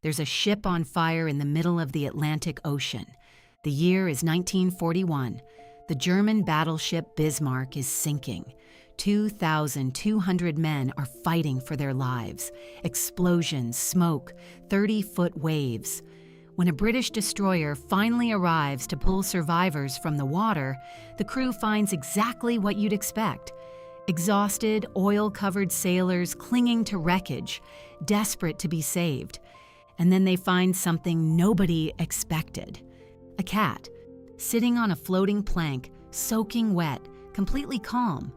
There's a ship on fire in the middle of the Atlantic Ocean. The year is 1941. The German battleship Bismarck is sinking. 2,200 men are fighting for their lives. Explosions, smoke, 30-foot waves. When a British destroyer finally arrives to pull survivors from the water, the crew finds exactly what you'd expect. Exhausted, oil-covered sailors clinging to wreckage, desperate to be saved. And then they find something nobody expected. A cat, sitting on a floating plank, soaking wet, completely calm,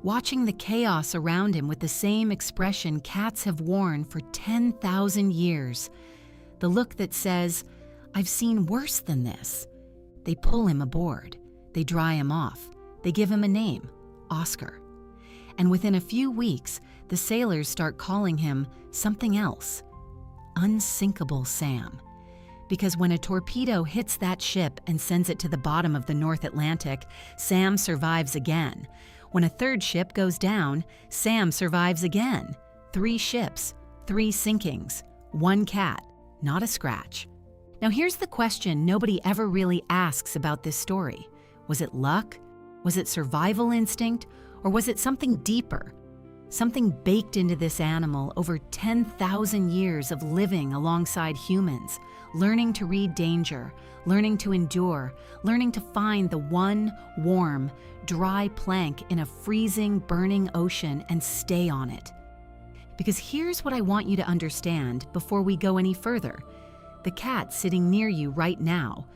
watching the chaos around him with the same expression cats have worn for 10,000 years. The look that says, "I've seen worse than this." They pull him aboard. They dry him off. They give him a name, Oscar. And within a few weeks, the sailors start calling him something else, Unsinkable Sam. Because when a torpedo hits that ship and sends it to the bottom of the North Atlantic, Sam survives again. When a third ship goes down, Sam survives again. 3 ships, 3 sinkings, 1 cat, not a scratch. Now here's the question nobody ever really asks about this story. Was it luck? Was it survival instinct? Or was it something deeper? Something baked into this animal over 10,000 years of living alongside humans, learning to read danger, learning to endure, learning to find the one warm, dry plank in a freezing, burning ocean and stay on it. Because here's what I want you to understand before we go any further. The cat sitting near you right now,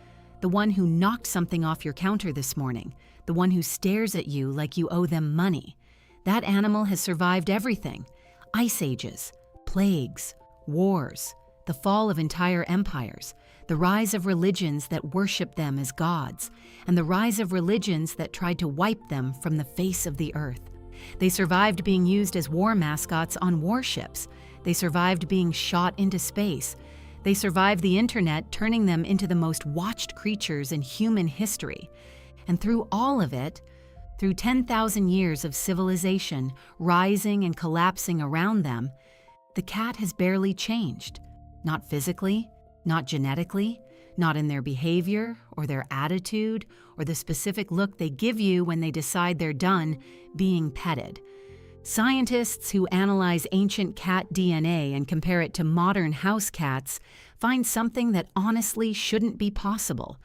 the one who knocked something off your counter this morning, the one who stares at you like you owe them money. That animal has survived everything. Ice ages, plagues, wars, the fall of entire empires, the rise of religions that worship them as gods, and the rise of religions that tried to wipe them from the face of the earth. They survived being used as war mascots on warships. They survived being shot into space. They survived the internet, turning them into the most watched creatures in human history. And through all of it, through 10,000 years of civilization rising and collapsing around them, the cat has barely changed. Not physically, not genetically, not in their behavior or their attitude or the specific look they give you when they decide they're done being petted. Scientists who analyze ancient cat DNA and compare it to modern house cats find something that honestly shouldn't be possible.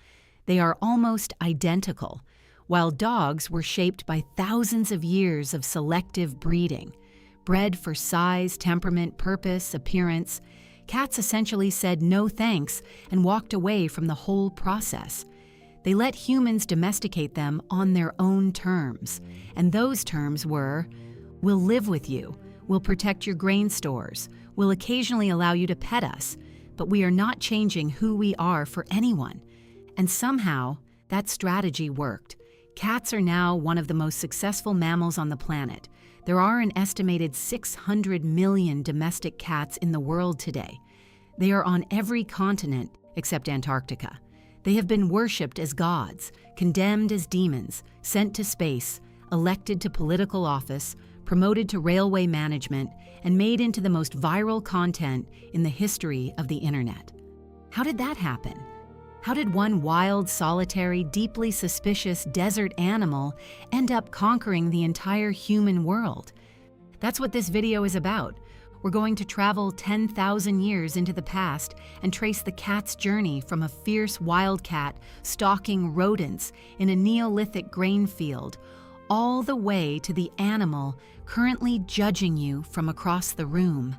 They are almost identical. While dogs were shaped by thousands of years of selective breeding, bred for size, temperament, purpose, appearance, cats essentially said no thanks and walked away from the whole process. They let humans domesticate them on their own terms, and those terms were, "We'll live with you, we'll protect your grain stores, we'll occasionally allow you to pet us, but we are not changing who we are for anyone." And somehow, that strategy worked. Cats are now one of the most successful mammals on the planet. There are an estimated 600 million domestic cats in the world today. They are on every continent except Antarctica. They have been worshipped as gods, condemned as demons, sent to space, elected to political office, promoted to railway management, and made into the most viral content in the history of the internet. How did that happen? How did one wild, solitary, deeply suspicious desert animal end up conquering the entire human world? That's what this video is about. We're going to travel 10,000 years into the past and trace the cat's journey from a fierce wildcat stalking rodents in a Neolithic grain field, all the way to the animal currently judging you from across the room.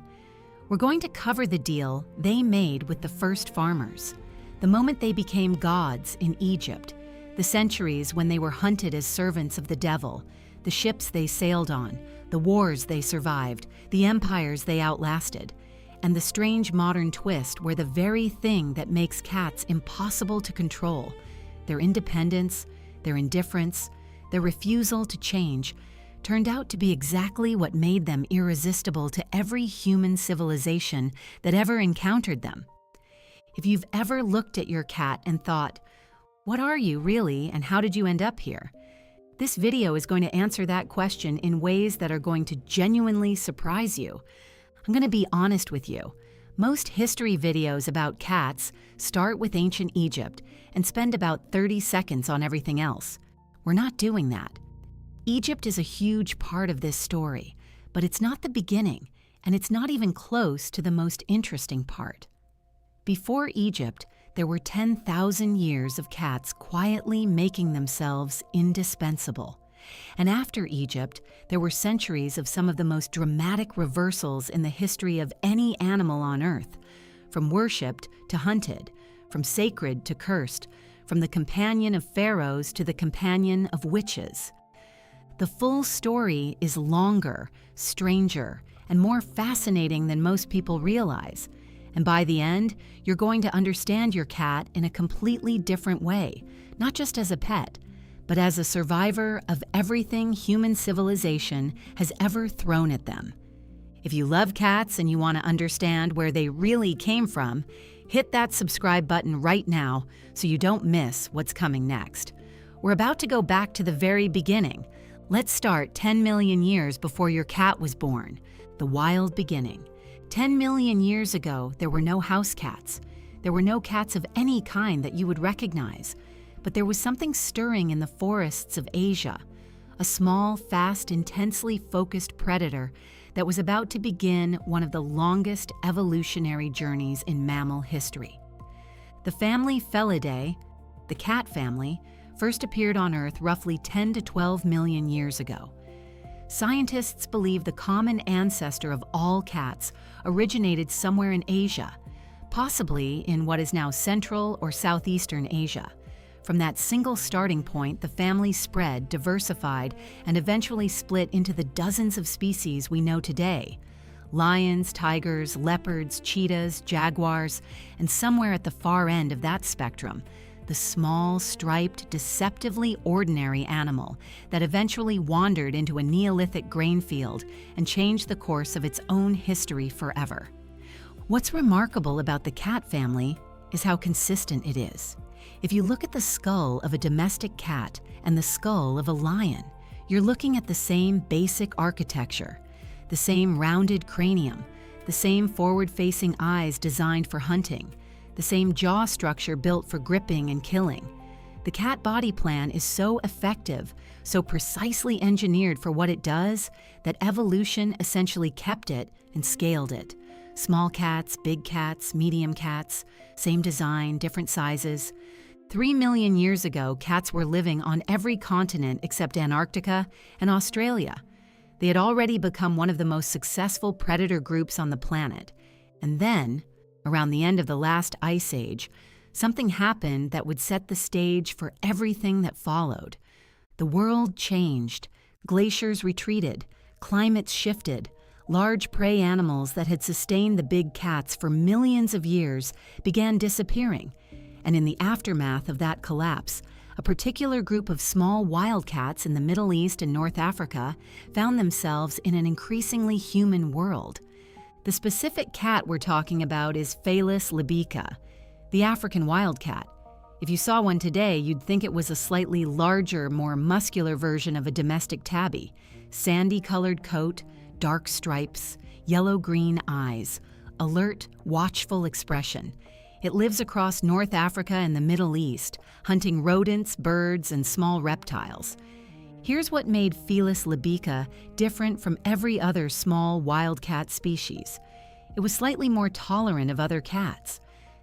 We're going to cover the deal they made with the first farmers, the moment they became gods in Egypt, the centuries when they were hunted as servants of the devil, the ships they sailed on, the wars they survived, the empires they outlasted, and the strange modern twist where the very thing that makes cats impossible to control, their independence, their indifference, their refusal to change, turned out to be exactly what made them irresistible to every human civilization that ever encountered them. If you've ever looked at your cat and thought, "What are you really, and how did you end up here?" This video is going to answer that question in ways that are going to genuinely surprise you. I'm going to be honest with you. Most history videos about cats start with ancient Egypt and spend about 30 seconds on everything else. We're not doing that. Egypt is a huge part of this story, but it's not the beginning, and it's not even close to the most interesting part. Before Egypt, there were 10,000 years of cats quietly making themselves indispensable. And after Egypt, there were centuries of some of the most dramatic reversals in the history of any animal on Earth, from worshipped to hunted, from sacred to cursed, from the companion of pharaohs to the companion of witches. The full story is longer, stranger, and more fascinating than most people realize. And by the end, you're going to understand your cat in a completely different way, not just as a pet, but as a survivor of everything human civilization has ever thrown at them. If you love cats and you want to understand where they really came from, hit that subscribe button right now so you don't miss what's coming next. We're about to go back to the very beginning. Let's start 10 million years before your cat was born, the wild beginning. 10 million years ago, there were no house cats. There were no cats of any kind that you would recognize. But there was something stirring in the forests of Asia, a small, fast, intensely focused predator that was about to begin one of the longest evolutionary journeys in mammal history. The family Felidae, the cat family, first appeared on Earth roughly 10 to 12 million years ago. Scientists believe the common ancestor of all cats originated somewhere in Asia, possibly in what is now Central or Southeastern Asia. From that single starting point, the family spread, diversified, and eventually split into the dozens of species we know today. Lions, tigers, leopards, cheetahs, jaguars, and somewhere at the far end of that spectrum, the small, striped, deceptively ordinary animal that eventually wandered into a Neolithic grain field and changed the course of its own history forever. What's remarkable about the cat family is how consistent it is. If you look at the skull of a domestic cat and the skull of a lion, you're looking at the same basic architecture, the same rounded cranium, the same forward-facing eyes designed for hunting, the same jaw structure built for gripping and killing. The cat body plan is so effective, so precisely engineered for what it does, that evolution essentially kept it and scaled it. Small cats, big cats, medium cats, same design, different sizes. 3 million years ago, cats were living on every continent except Antarctica and Australia. They had already become one of the most successful predator groups on the planet. And then, around the end of the last ice age, something happened that would set the stage for everything that followed. The world changed. Glaciers retreated. Climates shifted. Large prey animals that had sustained the big cats for millions of years began disappearing. And in the aftermath of that collapse, a particular group of small wildcats in the Middle East and North Africa found themselves in an increasingly human world. The specific cat we're talking about is Felis libica, the African wildcat. If you saw one today, you'd think it was a slightly larger, more muscular version of a domestic tabby. Sandy-colored coat, dark stripes, yellow-green eyes, alert, watchful expression. It lives across North Africa and the Middle East, hunting rodents, birds, and small reptiles. Here's what made Felis libica different from every other small wildcat species. It was slightly more tolerant of other cats.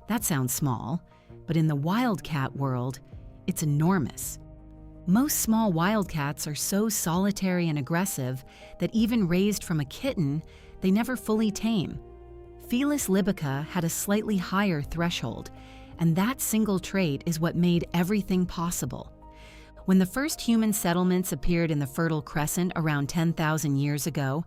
That sounds small, but in the wildcat world, it's enormous. Most small wildcats are so solitary and aggressive that even raised from a kitten, they never fully tame. Felis libica had a slightly higher threshold, and that single trait is what made everything possible. When the first human settlements appeared in the Fertile Crescent around 10,000 years ago,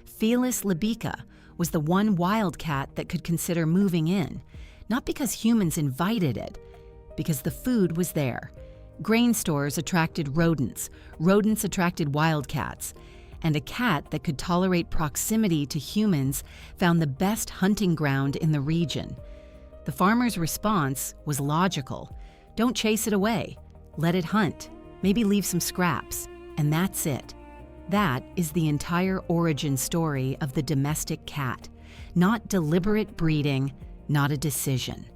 Felis libica was the one wildcat that could consider moving in, not because humans invited it, because the food was there. Grain stores attracted rodents, rodents attracted wildcats, and a cat that could tolerate proximity to humans found the best hunting ground in the region. The farmer's response was logical. Don't chase it away. Let it hunt. Maybe leave some scraps. And that's it. That is the entire origin story of the domestic cat. not deliberate breeding, not a decision.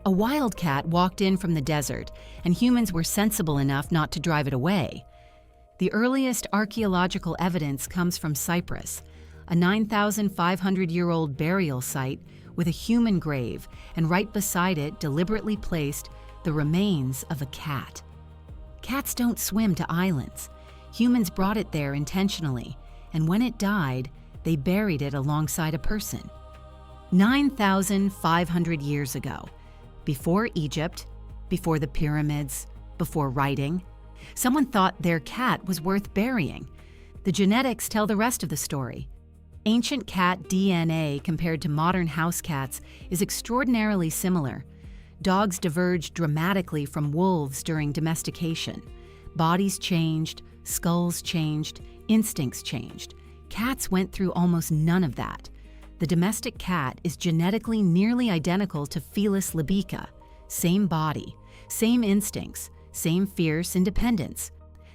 A wildcat walked in from the desert, and humans were sensible enough not to drive it away. The earliest archaeological evidence comes from Cyprus, a 9,500-year-old burial site with a human grave, and right beside it, deliberately placed, the remains of a cat. Cats don't swim to islands. Humans brought it there intentionally, and when it died, they buried it alongside a person. 9,500 years ago, before Egypt, before the pyramids, before writing, someone thought their cat was worth burying. The genetics tell the rest of the story. Ancient cat DNA compared to modern house cats is extraordinarily similar. Dogs diverged dramatically from wolves during domestication. Bodies changed, skulls changed, instincts changed. Cats went through almost none of that. The domestic cat is genetically nearly identical to Felis libica. Same body, same instincts, same fierce independence.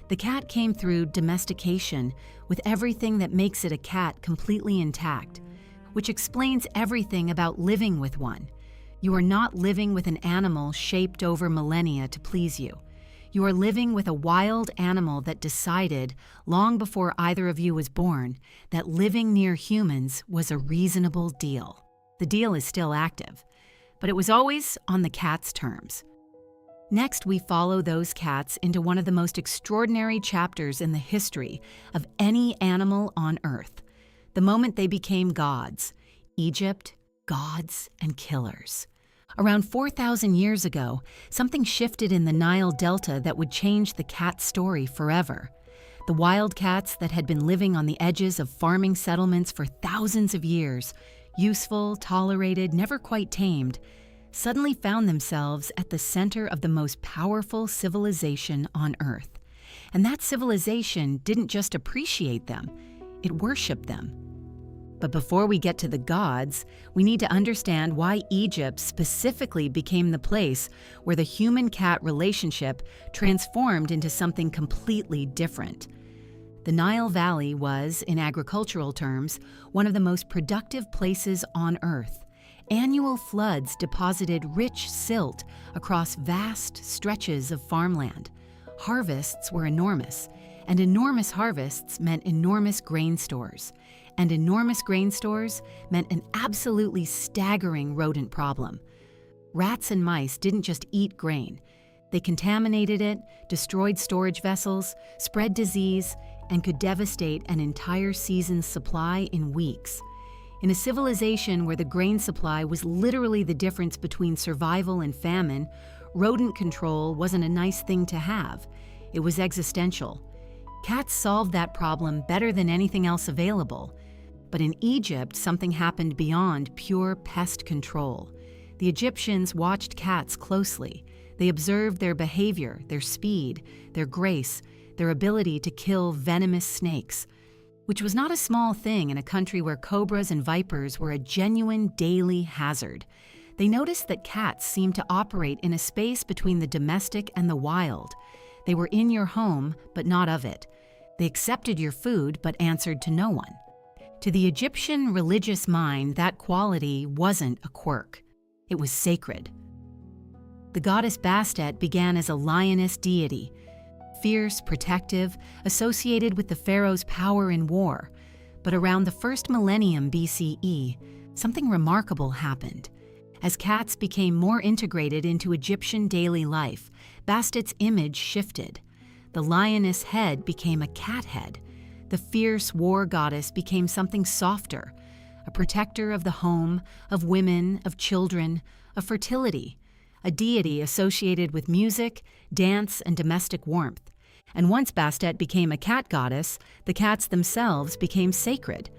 The cat came through domestication with everything that makes it a cat completely intact, which explains everything about living with one. You are not living with an animal shaped over millennia to please you. You are living with a wild animal that decided, long before either of you was born, that living near humans was a reasonable deal. The deal is still active, but it was always on the cat's terms. Next, we follow those cats into one of the most extraordinary chapters in the history of any animal on Earth, the moment they became gods. Egypt, gods, and killers. Around 4,000 years ago, something shifted in the Nile Delta that would change the cat story forever. The wildcats that had been living on the edges of farming settlements for thousands of years, useful, tolerated, never quite tamed, suddenly found themselves at the center of the most powerful civilization on Earth. And that civilization didn't just appreciate them, it worshipped them. But before we get to the gods, we need to understand why Egypt specifically became the place where the human-cat relationship transformed into something completely different. The Nile Valley was, in agricultural terms, one of the most productive places on Earth. Annual floods deposited rich silt across vast stretches of farmland. Harvests were enormous, and enormous harvests meant enormous grain stores. And enormous grain stores meant an absolutely staggering rodent problem. Rats and mice didn't just eat grain. They contaminated it, destroyed storage vessels, spread disease, and could devastate an entire season's supply in weeks. In a civilization where the grain supply was literally the difference between survival and famine, rodent control wasn't a nice thing to have. It was existential. Cats solved that problem better than anything else available. But in Egypt, something happened beyond pure pest control. The Egyptians watched cats closely. They observed their behavior, their speed, their grace, their ability to kill venomous snakes, which was not a small thing in a country where cobras and vipers were a genuine daily hazard. They noticed that cats seemed to operate in a space between the domestic and the wild. They were in your home, but not of it. They accepted your food, but answered to no one. To the Egyptian religious mind, that quality wasn't a quirk. It was sacred. The goddess Bastet began as a lioness deity, fierce, protective, associated with the pharaoh's power in war. But around the first millennium BCE, something remarkable happened. As cats became more integrated into Egyptian daily life, Bastet's image shifted. The lioness head became a cat head. The fierce war goddess became something softer, a protector of the home, of women, of children, of fertility, a deity associated with music, dance, and domestic warmth. And once Bastet became a cat goddess, the cats themselves became sacred.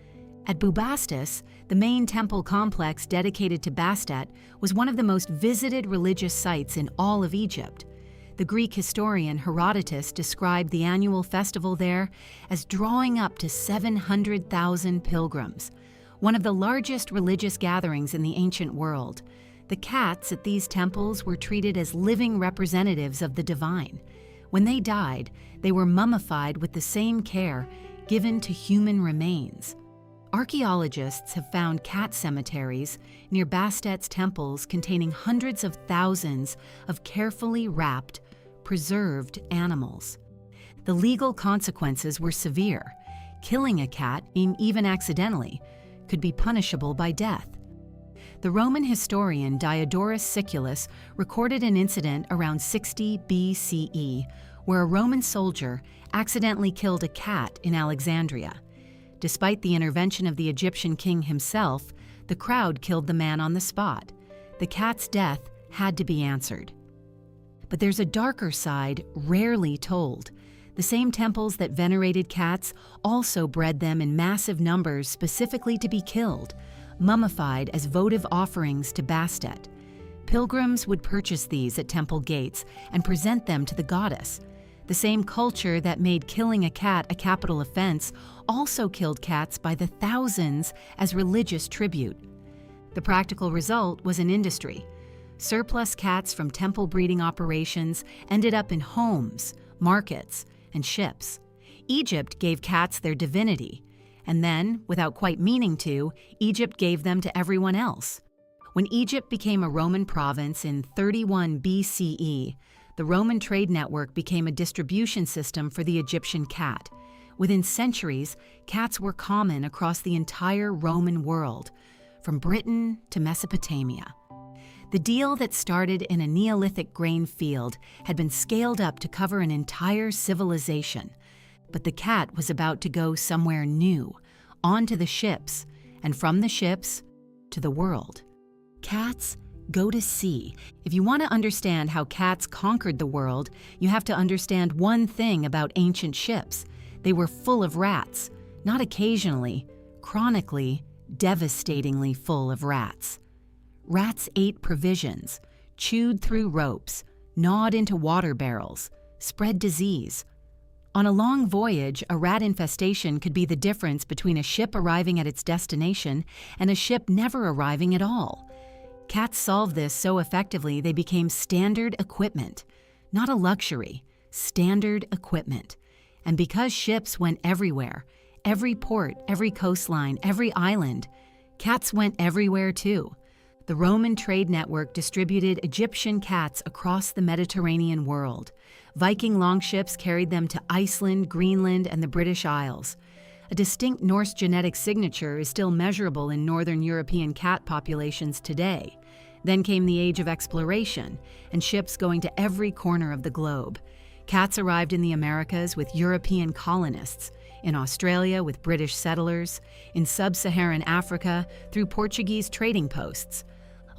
At Bubastis, the main temple complex dedicated to Bastet was one of the most visited religious sites in all of Egypt. The Greek historian Herodotus described the annual festival there as drawing up to 700,000 pilgrims, one of the largest religious gatherings in the ancient world. The cats at these temples were treated as living representatives of the divine. When they died, they were mummified with the same care given to human remains. Archaeologists have found cat cemeteries near Bastet's temples containing hundreds of thousands of carefully wrapped, preserved animals. The legal consequences were severe. Killing a cat, even accidentally, could be punishable by death. The Roman historian Diodorus Siculus recorded an incident around 60 BCE where a Roman soldier accidentally killed a cat in Alexandria. Despite the intervention of the Egyptian king himself, the crowd killed the man on the spot. The cat's death had to be answered. But there's a darker side rarely told. The same temples that venerated cats also bred them in massive numbers specifically to be killed, mummified as votive offerings to Bastet. Pilgrims would purchase these at temple gates and present them to the goddess. The same culture that made killing a cat a capital offense also killed cats by the thousands as religious tribute. The practical result was an industry. Surplus cats from temple breeding operations ended up in homes, markets, and ships. Egypt gave cats their divinity, and then, without quite meaning to, Egypt gave them to everyone else. When Egypt became a Roman province in 31 BCE, the Roman trade network became a distribution system for the Egyptian cat. Within centuries, cats were common across the entire Roman world, from Britain to Mesopotamia. The deal that started in a Neolithic grain field had been scaled up to cover an entire civilization. But the cat was about to go somewhere new, onto the ships, and from the ships to the world. Cats go to sea. If you want to understand how cats conquered the world, you have to understand one thing about ancient ships. They were full of rats, not occasionally, chronically, devastatingly full of rats. Rats ate provisions, chewed through ropes, gnawed into water barrels, spread disease. On a long voyage, a rat infestation could be the difference between a ship arriving at its destination and a ship never arriving at all. Cats solved this so effectively they became standard equipment. Not a luxury, standard equipment. And because ships went everywhere, every port, every coastline, every island, cats went everywhere too. The Roman trade network distributed Egyptian cats across the Mediterranean world. Viking longships carried them to Iceland, Greenland, and the British Isles. A distinct Norse genetic signature is still measurable in northern European cat populations today. Then came the age of exploration, and ships going to every corner of the globe. Cats arrived in the Americas with European colonists, in Australia with British settlers, in sub-Saharan Africa through Portuguese trading posts.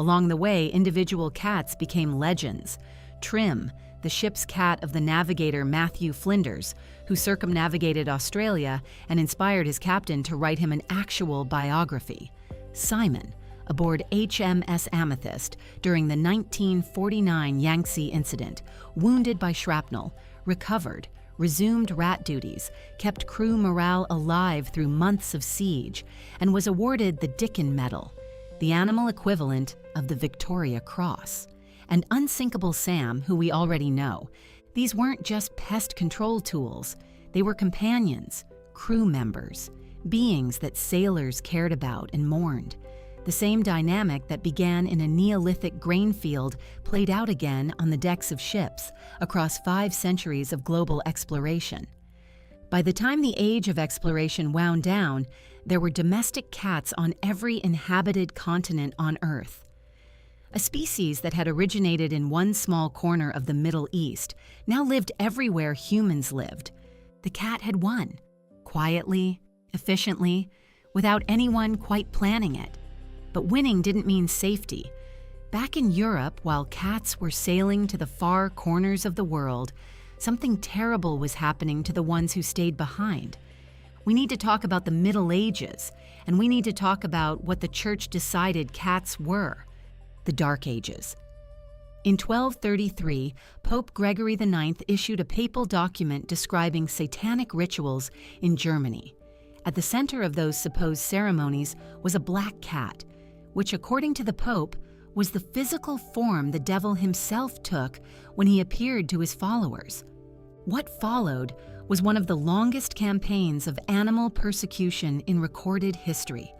Along the way, individual cats became legends. Trim, the ship's cat of the navigator Matthew Flinders, who circumnavigated Australia and inspired his captain to write him an actual biography. Simon, aboard HMS Amethyst during the 1949 Yangtze incident, wounded by shrapnel, recovered, resumed rat duties, kept crew morale alive through months of siege, and was awarded the Dickin Medal, the animal equivalent of the Victoria Cross. And Unsinkable Sam, who we already know, these weren't just pest control tools. They were companions, crew members, beings that sailors cared about and mourned. The same dynamic that began in a Neolithic grain field played out again on the decks of ships across 5 centuries of global exploration. By the time the age of exploration wound down, there were domestic cats on every inhabited continent on Earth. A species that had originated in one small corner of the Middle East now lived everywhere humans lived. The cat had won, quietly, efficiently, without anyone quite planning it. But winning didn't mean safety. Back in Europe, while cats were sailing to the far corners of the world, something terrible was happening to the ones who stayed behind. We need to talk about the Middle Ages, and we need to talk about what the Church decided cats were, the Dark Ages. In 1233, Pope Gregory IX issued a papal document describing satanic rituals in Germany. At the center of those supposed ceremonies was a black cat, which, according to the Pope, was the physical form the devil himself took when he appeared to his followers. What followed was one of the longest campaigns of animal persecution in recorded history.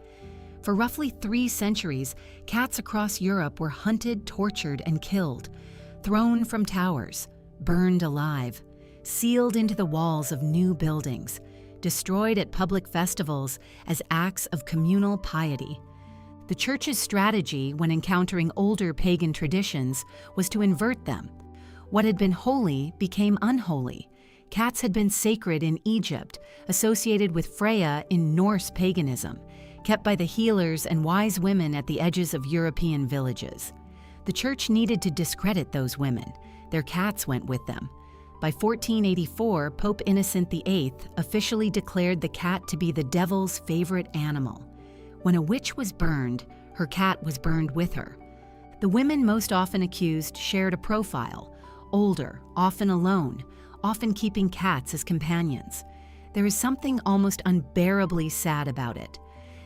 For roughly 3 centuries, cats across Europe were hunted, tortured, and killed, thrown from towers, burned alive, sealed into the walls of new buildings, destroyed at public festivals as acts of communal piety. The Church's strategy when encountering older pagan traditions was to invert them. What had been holy became unholy. Cats had been sacred in Egypt, associated with Freya in Norse paganism, kept by the healers and wise women at the edges of European villages. The Church needed to discredit those women. Their cats went with them. By 1484, Pope Innocent VIII officially declared the cat to be the devil's favorite animal. When a witch was burned, her cat was burned with her. The women most often accused shared a profile: older, often alone, often keeping cats as companions. There is something almost unbearably sad about it.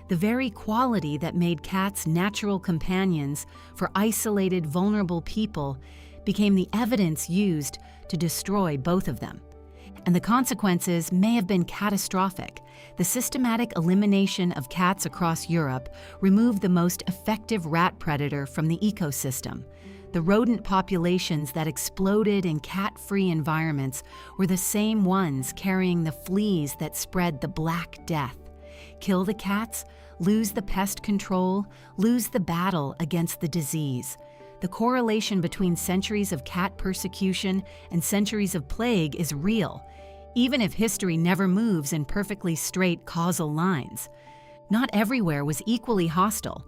The very quality that made cats natural companions for isolated, vulnerable people became the evidence used to destroy both of them. And the consequences may have been catastrophic. The systematic elimination of cats across Europe removed the most effective rat predator from the ecosystem. The rodent populations that exploded in cat-free environments were the same ones carrying the fleas that spread the Black Death. Kill the cats, lose the pest control, lose the battle against the disease. The correlation between centuries of cat persecution and centuries of plague is real, even if history never moves in perfectly straight causal lines. Not everywhere was equally hostile.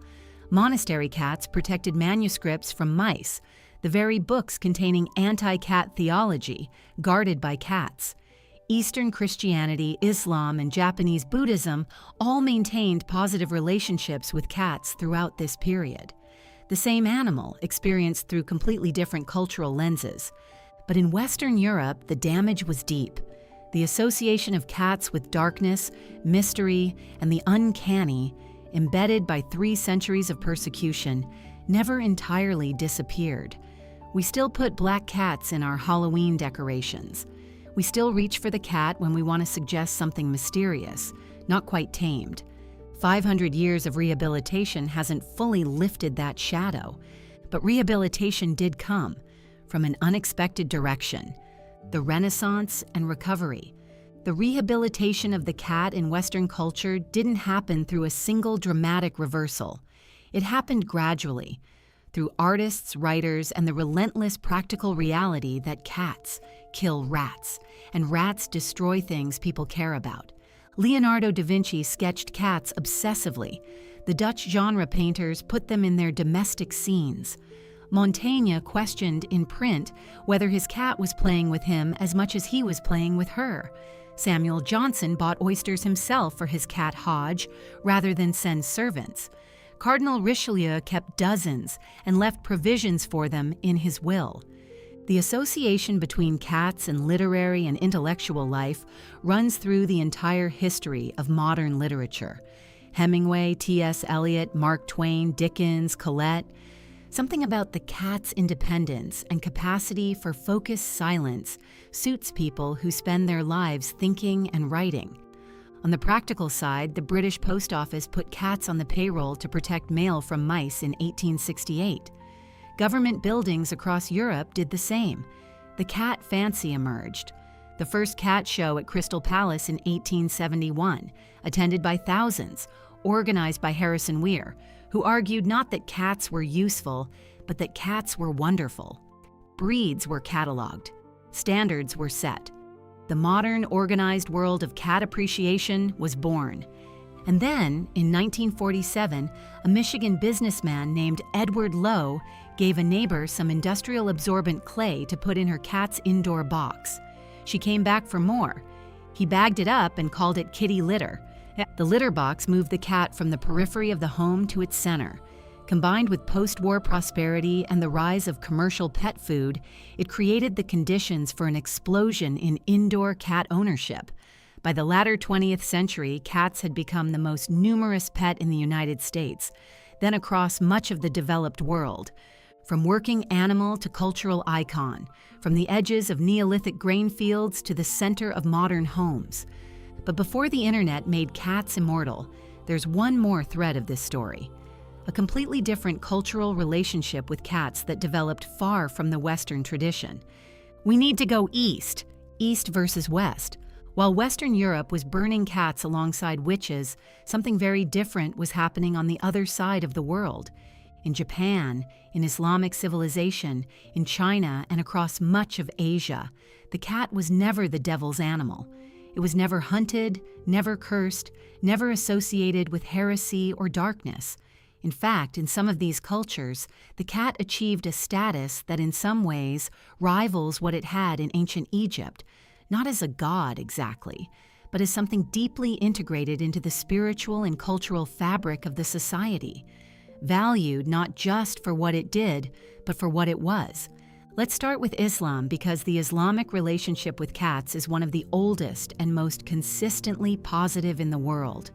Monastery cats protected manuscripts from mice, the very books containing anti-cat theology, guarded by cats. Eastern Christianity, Islam, and Japanese Buddhism all maintained positive relationships with cats throughout this period. The same animal, experienced through completely different cultural lenses. But in Western Europe, the damage was deep. The association of cats with darkness, mystery, and the uncanny, embedded by 3 centuries of persecution, never entirely disappeared. We still put black cats in our Halloween decorations. We still reach for the cat when we want to suggest something mysterious, not quite tamed. 500 years of rehabilitation hasn't fully lifted that shadow, but rehabilitation did come from an unexpected direction: the Renaissance and recovery. The rehabilitation of the cat in Western culture didn't happen through a single dramatic reversal. It happened gradually, through artists, writers, and the relentless practical reality that cats kill rats, and rats destroy things people care about. Leonardo da Vinci sketched cats obsessively. The Dutch genre painters put them in their domestic scenes. Montaigne questioned in print whether his cat was playing with him as much as he was playing with her. Samuel Johnson bought oysters himself for his cat Hodge, rather than send servants. Cardinal Richelieu kept dozens and left provisions for them in his will. The association between cats and literary and intellectual life runs through the entire history of modern literature. Hemingway, T.S. Eliot, Mark Twain, Dickens, Colette. Something about the cat's independence and capacity for focused silence suits people who spend their lives thinking and writing. On the practical side, the British Post Office put cats on the payroll to protect mail from mice in 1868. Government buildings across Europe did the same. The cat fancy emerged. The first cat show at Crystal Palace in 1871, attended by thousands, organized by Harrison Weir, who argued not that cats were useful, but that cats were wonderful. Breeds were cataloged. Standards were set. The modern, organized world of cat appreciation was born. And then, in 1947, a Michigan businessman named Edward Lowe gave a neighbor some industrial absorbent clay to put in her cat's indoor box. She came back for more. He bagged it up and called it kitty litter. The litter box moved the cat from the periphery of the home to its center. Combined with post-war prosperity and the rise of commercial pet food, it created the conditions for an explosion in indoor cat ownership. By the latter 20th century, cats had become the most numerous pet in the United States, then across much of the developed world. From working animal to cultural icon, from the edges of Neolithic grain fields to the center of modern homes. But before the internet made cats immortal, there's one more thread of this story. A completely different cultural relationship with cats that developed far from the Western tradition. We need to go east versus west. While Western Europe was burning cats alongside witches, something very different was happening on the other side of the world. In Japan, in Islamic civilization, in China, and across much of Asia, the cat was never the devil's animal. It was never hunted, never cursed, never associated with heresy or darkness. In fact, in some of these cultures, the cat achieved a status that in some ways rivals what it had in ancient Egypt, not as a god exactly, but as something deeply integrated into the spiritual and cultural fabric of the society, valued not just for what it did, but for what it was. Let's start with Islam because the Islamic relationship with cats is one of the oldest and most consistently positive in the world.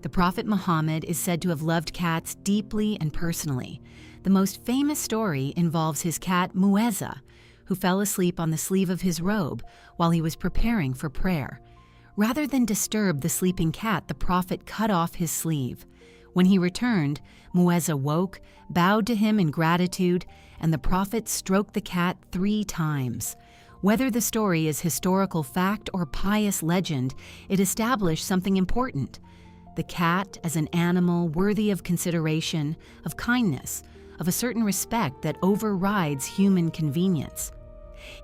The Prophet Muhammad is said to have loved cats deeply and personally. The most famous story involves his cat Muezza, who fell asleep on the sleeve of his robe while he was preparing for prayer. Rather than disturb the sleeping cat, the Prophet cut off his sleeve. When he returned, Muezza woke, bowed to him in gratitude, and the Prophet stroked the cat 3 times. Whether the story is historical fact or pious legend, it established something important. The cat as an animal worthy of consideration, of kindness, of a certain respect that overrides human convenience.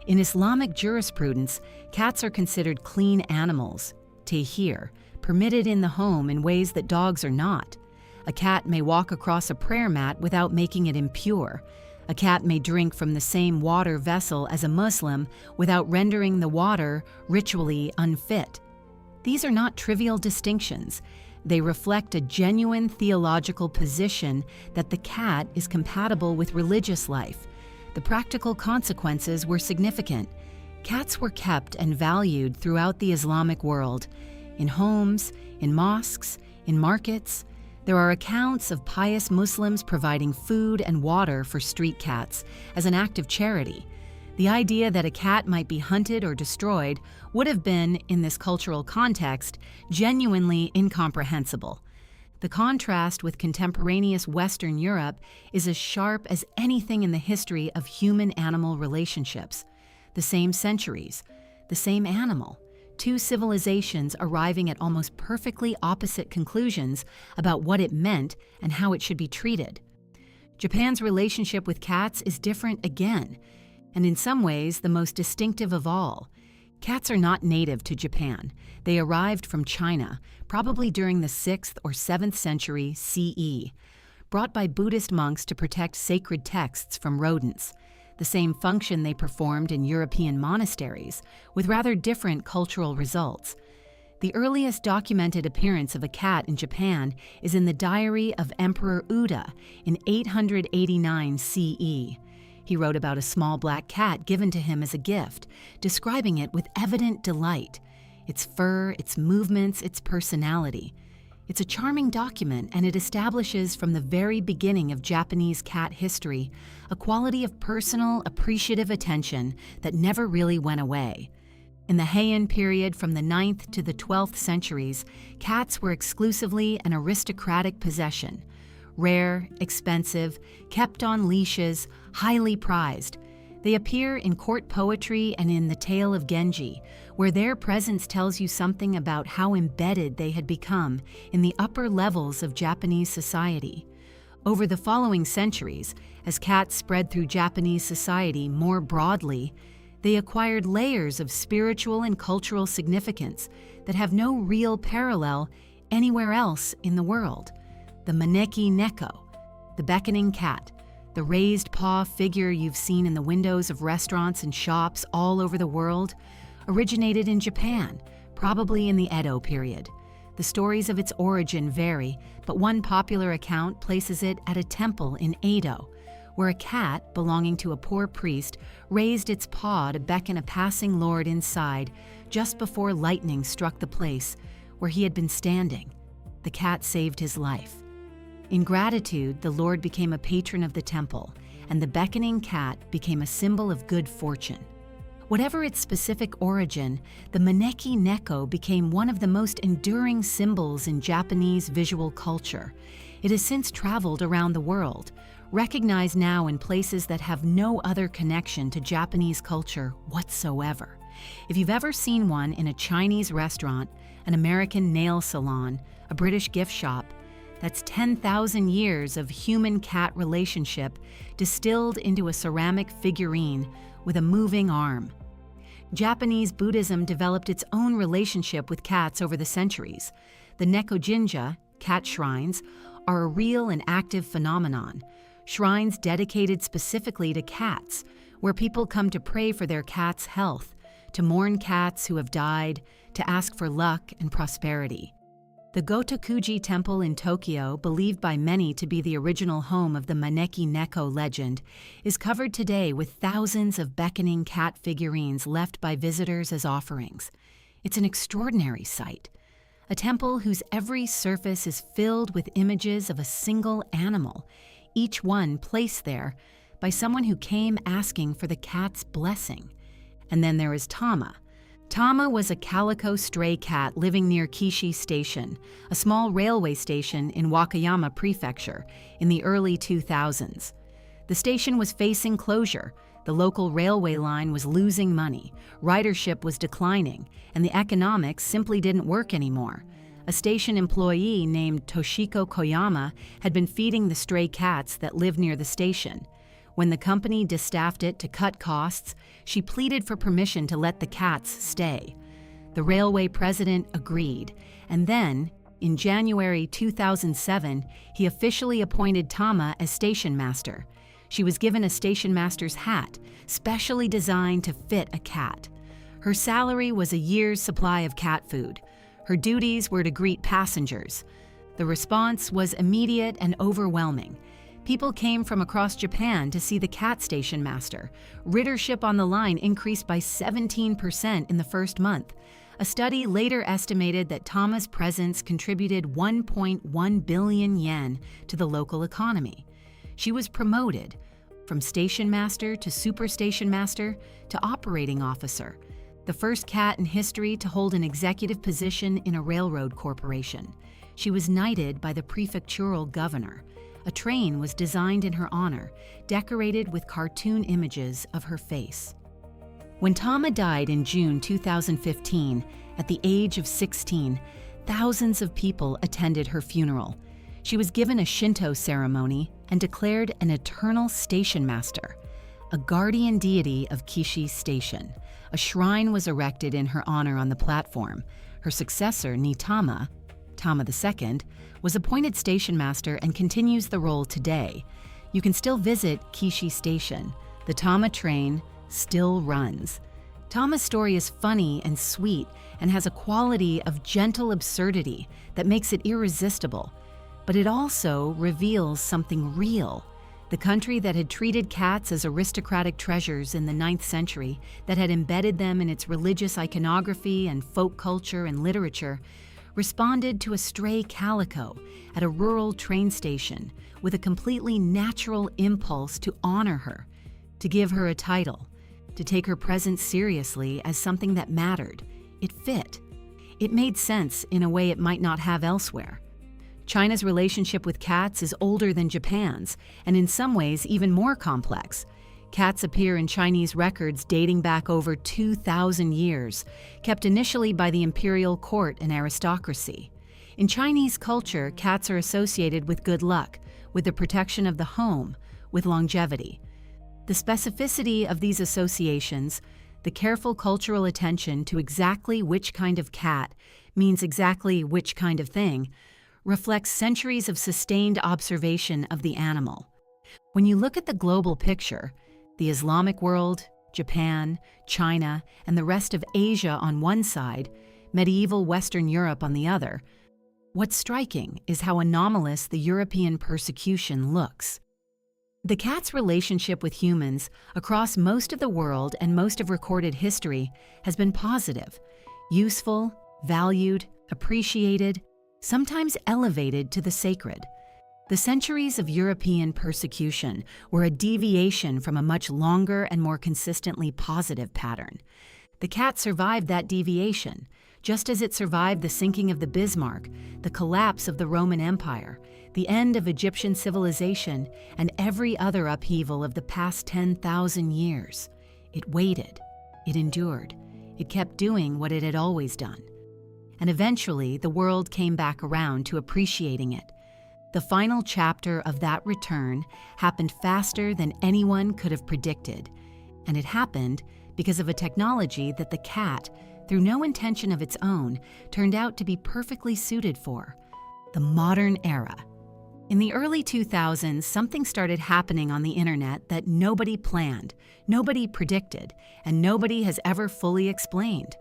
In Islamic jurisprudence, cats are considered clean animals, tahir, permitted in the home in ways that dogs are not. A cat may walk across a prayer mat without making it impure. A cat may drink from the same water vessel as a Muslim without rendering the water ritually unfit. These are not trivial distinctions. They reflect a genuine theological position that the cat is compatible with religious life. The practical consequences were significant. Cats were kept and valued throughout the Islamic world, in homes, in mosques, in markets. There are accounts of pious Muslims providing food and water for street cats as an act of charity. The idea that a cat might be hunted or destroyed would have been, in this cultural context, genuinely incomprehensible. The contrast with contemporaneous Western Europe is as sharp as anything in the history of human-animal relationships. The same centuries, the same animal, 2 civilizations arriving at almost perfectly opposite conclusions about what it meant and how it should be treated. Japan's relationship with cats is different again, and in some ways the most distinctive of all. Cats are not native to Japan. They arrived from China, probably during the 6th or 7th century CE, brought by Buddhist monks to protect sacred texts from rodents, the same function they performed in European monasteries, with rather different cultural results. The earliest documented appearance of a cat in Japan is in the diary of Emperor Uda in 889 CE. He wrote about a small black cat given to him as a gift, describing it with evident delight. Its fur, its movements, its personality. It's a charming document, and it establishes from the very beginning of Japanese cat history a quality of personal, appreciative attention that never really went away. In the Heian period from the 9th to the 12th centuries, cats were exclusively an aristocratic possession. Rare, expensive, kept on leashes, highly prized. They appear in court poetry and in the Tale of Genji, where their presence tells you something about how embedded they had become in the upper levels of Japanese society. Over the following centuries, as cats spread through Japanese society more broadly, they acquired layers of spiritual and cultural significance that have no real parallel anywhere else in the world. The maneki neko, the beckoning cat, the raised paw figure you've seen in the windows of restaurants and shops all over the world, originated in Japan, probably in the Edo period. The stories of its origin vary, but one popular account places it at a temple in Edo, where a cat belonging to a poor priest raised its paw to beckon a passing lord inside just before lightning struck the place where he had been standing. The cat saved his life. In gratitude, the Lord became a patron of the temple, and the beckoning cat became a symbol of good fortune. Whatever its specific origin, the maneki neko became one of the most enduring symbols in Japanese visual culture. It has since traveled around the world, recognized now in places that have no other connection to Japanese culture whatsoever. If you've ever seen one in a Chinese restaurant, an American nail salon, a British gift shop, that's 10,000 years of human-cat relationship distilled into a ceramic figurine with a moving arm. Japanese Buddhism developed its own relationship with cats over the centuries. The Nekojinja, cat shrines, are a real and active phenomenon. Shrines dedicated specifically to cats, where people come to pray for their cat's health, to mourn cats who have died, to ask for luck and prosperity. The Gotokuji Temple in Tokyo, believed by many to be the original home of the maneki neko legend, is covered today with thousands of beckoning cat figurines left by visitors as offerings. It's an extraordinary sight. A temple whose every surface is filled with images of a single animal, each one placed there by someone who came asking for the cat's blessing. And then there is Tama. Tama was a calico stray cat living near Kishi Station, a small railway station in Wakayama Prefecture, in the early 2000s. The station was facing closure, the local railway line was losing money, ridership was declining, and the economics simply didn't work anymore. A station employee named Toshiko Koyama had been feeding the stray cats that lived near the station. When the company distaffed it to cut costs, she pleaded for permission to let the cats stay. The railway president agreed, and then, in January 2007, he officially appointed Tama as station master. She was given a station master's hat, specially designed to fit a cat. Her salary was a year's supply of cat food. Her duties were to greet passengers. The response was immediate and overwhelming. People came from across Japan to see the cat station master. Ridership on the line increased by 17% in the first month. A study later estimated that Tama's presence contributed 1.1 billion yen to the local economy. She was promoted from station master to super station master to operating officer, the first cat in history to hold an executive position in a railroad corporation. She was knighted by the prefectural governor. A train was designed in her honor, decorated with cartoon images of her face. When Tama died in June 2015, at the age of 16, thousands of people attended her funeral. She was given a Shinto ceremony and declared an eternal station master, a guardian deity of Kishi Station. A shrine was erected in her honor on the platform. Her successor, Nitama, Tama II, was appointed station master and continues the role today. You can still visit Kishi Station. The Tama train still runs. Tama's story is funny and sweet and has a quality of gentle absurdity that makes it irresistible. But it also reveals something real. The country that had treated cats as aristocratic treasures in the 9th century, that had embedded them in its religious iconography and folk culture and literature, responded to a stray calico at a rural train station with a completely natural impulse to honor her, to give her a title, to take her presence seriously as something that mattered. It fit. It made sense in a way it might not have elsewhere. China's relationship with cats is older than Japan's, and in some ways even more complex. Cats appear in Chinese records dating back over 2,000 years, kept initially by the imperial court and aristocracy. In Chinese culture, cats are associated with good luck, with the protection of the home, with longevity. The specificity of these associations, the careful cultural attention to exactly which kind of cat means exactly which kind of thing, reflects centuries of sustained observation of the animal. When you look at the global picture, the Islamic world, Japan, China, and the rest of Asia on one side, medieval Western Europe on the other, what's striking is how anomalous the European persecution looks. The cat's relationship with humans across most of the world and most of recorded history has been positive, useful, valued, appreciated, sometimes elevated to the sacred. The centuries of European persecution were a deviation from a much longer and more consistently positive pattern. The cat survived that deviation, just as it survived the sinking of the Bismarck, the collapse of the Roman Empire, the end of Egyptian civilization, and every other upheaval of the past 10,000 years. It waited, it endured, it kept doing what it had always done. And eventually, the world came back around to appreciating it. The final chapter of that return happened faster than anyone could have predicted, and it happened because of a technology that the cat, through no intention of its own, turned out to be perfectly suited for: the modern era. In the early 2000s, something started happening on the internet that nobody planned, nobody predicted, and nobody has ever fully explained.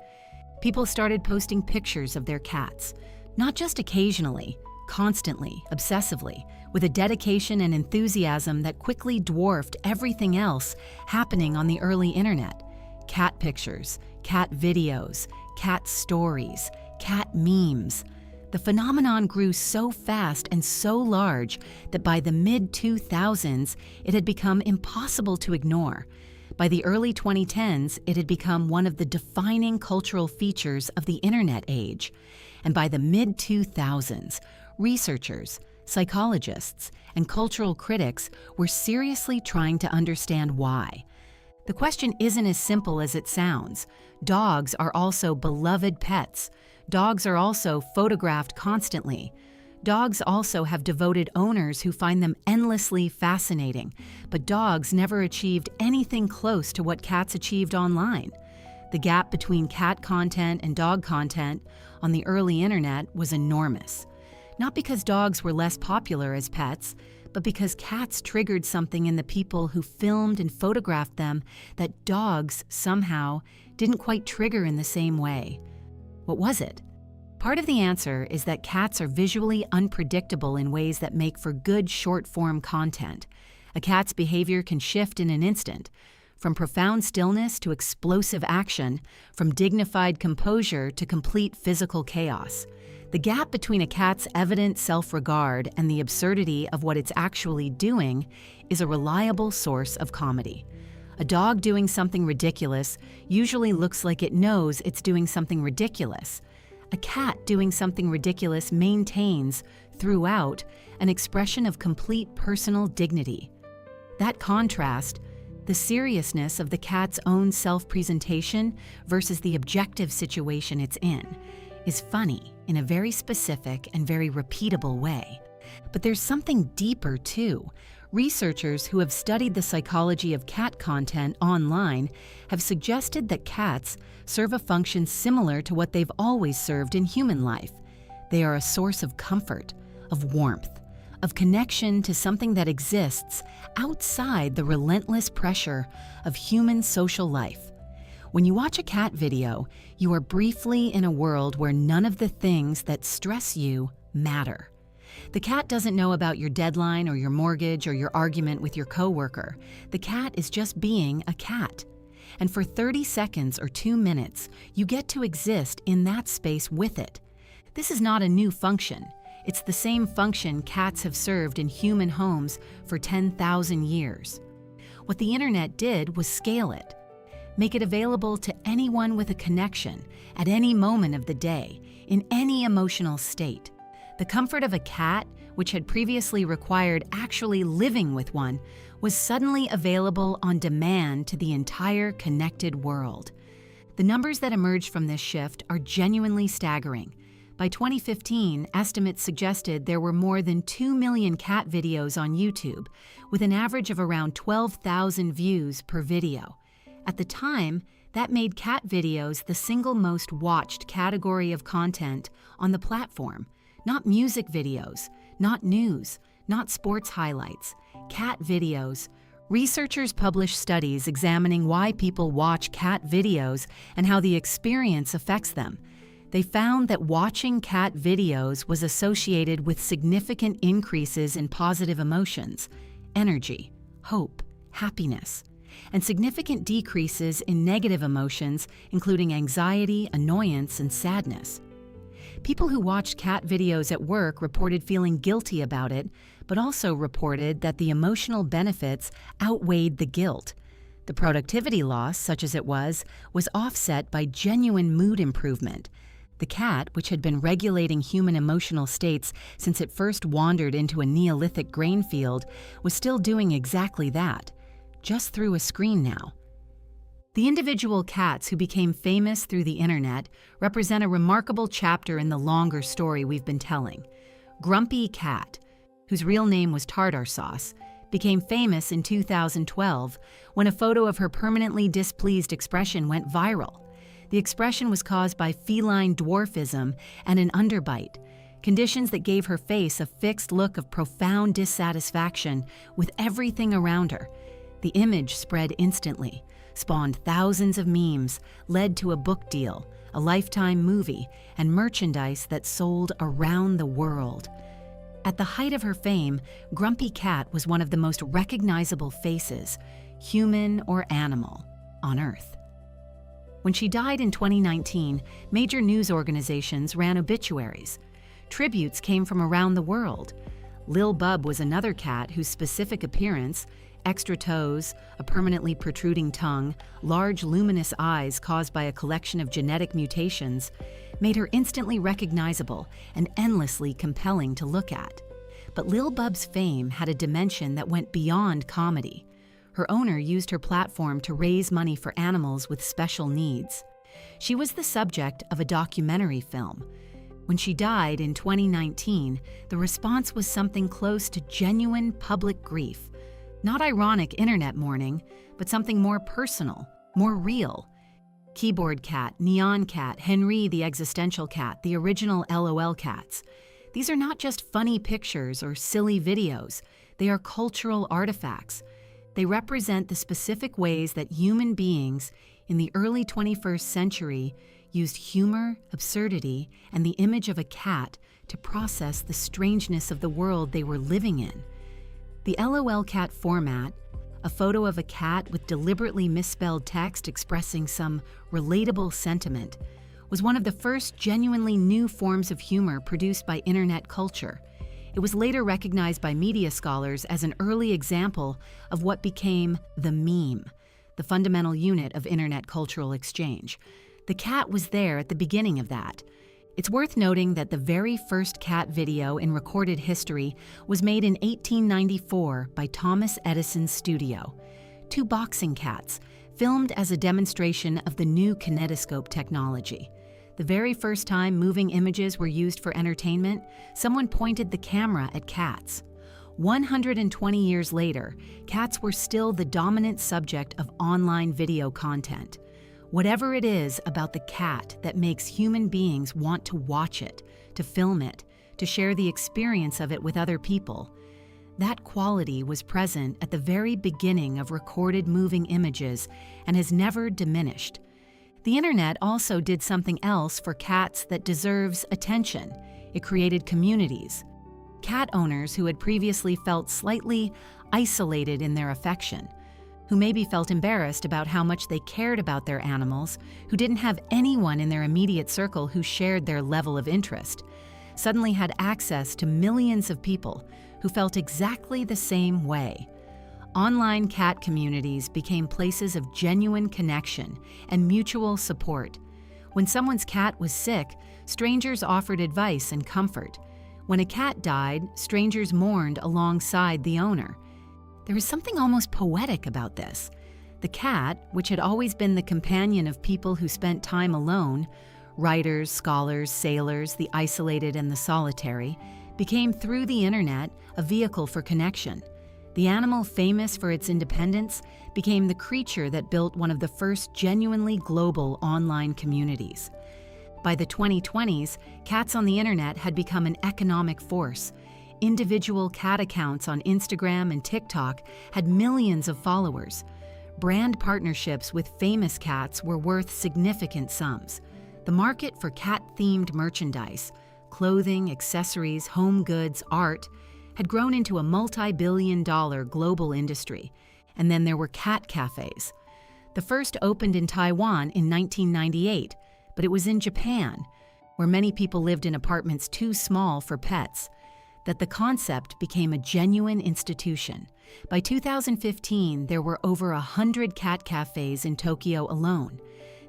People started posting pictures of their cats, not just occasionally, constantly, obsessively, with a dedication and enthusiasm that quickly dwarfed everything else happening on the early internet. Cat pictures, cat videos, cat stories, cat memes. The phenomenon grew so fast and so large that by the mid-2000s, it had become impossible to ignore. By the early 2010s, it had become one of the defining cultural features of the internet age. And by the mid-2000s, researchers, psychologists, and cultural critics were seriously trying to understand why. The question isn't as simple as it sounds. Dogs are also beloved pets. Dogs are also photographed constantly. Dogs also have devoted owners who find them endlessly fascinating, but dogs never achieved anything close to what cats achieved online. The gap between cat content and dog content on the early internet was enormous. Not because dogs were less popular as pets, but because cats triggered something in the people who filmed and photographed them that dogs, somehow, didn't quite trigger in the same way. What was it? Part of the answer is that cats are visually unpredictable in ways that make for good short-form content. A cat's behavior can shift in an instant, from profound stillness to explosive action, from dignified composure to complete physical chaos. The gap between a cat's evident self-regard and the absurdity of what it's actually doing is a reliable source of comedy. A dog doing something ridiculous usually looks like it knows it's doing something ridiculous. A cat doing something ridiculous maintains, throughout, an expression of complete personal dignity. That contrast, the seriousness of the cat's own self-presentation versus the objective situation it's in, is funny in a very specific and very repeatable way. But there's something deeper, too. Researchers who have studied the psychology of cat content online have suggested that cats serve a function similar to what they've always served in human life. They are a source of comfort, of warmth, of connection to something that exists outside the relentless pressure of human social life. When you watch a cat video, you are briefly in a world where none of the things that stress you matter. The cat doesn't know about your deadline or your mortgage or your argument with your coworker. The cat is just being a cat. And for 30 seconds or 2 minutes, you get to exist in that space with it. This is not a new function. It's the same function cats have served in human homes for 10,000 years. What the internet did was scale it. Make it available to anyone with a connection at any moment of the day, in any emotional state. The comfort of a cat, which had previously required actually living with one, was suddenly available on demand to the entire connected world. The numbers that emerged from this shift are genuinely staggering. By 2015, estimates suggested there were more than 2 million cat videos on YouTube, with an average of around 12,000 views per video. At the time, that made cat videos the single most watched category of content on the platform. Not music videos, not news, not sports highlights, cat videos. Researchers published studies examining why people watch cat videos and how the experience affects them. They found that watching cat videos was associated with significant increases in positive emotions, energy, hope, happiness, and significant decreases in negative emotions, including anxiety, annoyance, and sadness. People who watched cat videos at work reported feeling guilty about it, but also reported that the emotional benefits outweighed the guilt. The productivity loss, such as it was offset by genuine mood improvement. The cat, which had been regulating human emotional states since it first wandered into a Neolithic grain field, was still doing exactly that, just through a screen now. The individual cats who became famous through the internet represent a remarkable chapter in the longer story we've been telling. Grumpy Cat, whose real name was Tartar Sauce, became famous in 2012 when a photo of her permanently displeased expression went viral. The expression was caused by feline dwarfism and an underbite, conditions that gave her face a fixed look of profound dissatisfaction with everything around her. The image spread instantly, spawned thousands of memes, led to a book deal, a Lifetime movie, and merchandise that sold around the world. At the height of her fame, Grumpy Cat was one of the most recognizable faces, human or animal, on Earth. When she died in 2019, major news organizations ran obituaries. Tributes came from around the world. Lil Bub was another cat whose specific appearance, extra toes, a permanently protruding tongue, large luminous eyes caused by a collection of genetic mutations, made her instantly recognizable and endlessly compelling to look at. But Lil Bub's fame had a dimension that went beyond comedy. Her owner used her platform to raise money for animals with special needs. She was the subject of a documentary film. When she died in 2019, the response was something close to genuine public grief. Not ironic internet mourning, but something more personal, more real. Keyboard Cat, Neon Cat, Henry the Existential Cat, the original LOL cats. These are not just funny pictures or silly videos. They are cultural artifacts. They represent the specific ways that human beings in the early 21st century used humor, absurdity, and the image of a cat to process the strangeness of the world they were living in. The LOL cat format, a photo of a cat with deliberately misspelled text expressing some relatable sentiment, was one of the first genuinely new forms of humor produced by internet culture. It was later recognized by media scholars as an early example of what became the meme, the fundamental unit of internet cultural exchange. The cat was there at the beginning of that. It's worth noting that the very first cat video in recorded history was made in 1894 by Thomas Edison's studio. Two boxing cats, filmed as a demonstration of the new kinetoscope technology. The very first time moving images were used for entertainment, someone pointed the camera at cats. 120 years later, cats were still the dominant subject of online video content. Whatever it is about the cat that makes human beings want to watch it, to film it, to share the experience of it with other people, that quality was present at the very beginning of recorded moving images and has never diminished. The internet also did something else for cats that deserves attention. It created communities. Cat owners who had previously felt slightly isolated in their affection, who maybe felt embarrassed about how much they cared about their animals, who didn't have anyone in their immediate circle who shared their level of interest, suddenly had access to millions of people who felt exactly the same way. Online cat communities became places of genuine connection and mutual support. When someone's cat was sick, strangers offered advice and comfort. When a cat died, strangers mourned alongside the owner. There was something almost poetic about this. The cat, which had always been the companion of people who spent time alone, writers, scholars, sailors, the isolated and the solitary, became through the internet a vehicle for connection. The animal famous for its independence became the creature that built one of the first genuinely global online communities. By the 2020s, cats on the internet had become an economic force. Individual cat accounts on Instagram and TikTok had millions of followers. Brand partnerships with famous cats were worth significant sums. The market for cat-themed merchandise, clothing, accessories, home goods, art, had grown into a multi-billion-dollar global industry. And then there were cat cafes. The first opened in Taiwan in 1998, but it was in Japan, where many people lived in apartments too small for pets. that the concept became a genuine institution. By 2015, there were over 100 cat cafes in Tokyo alone.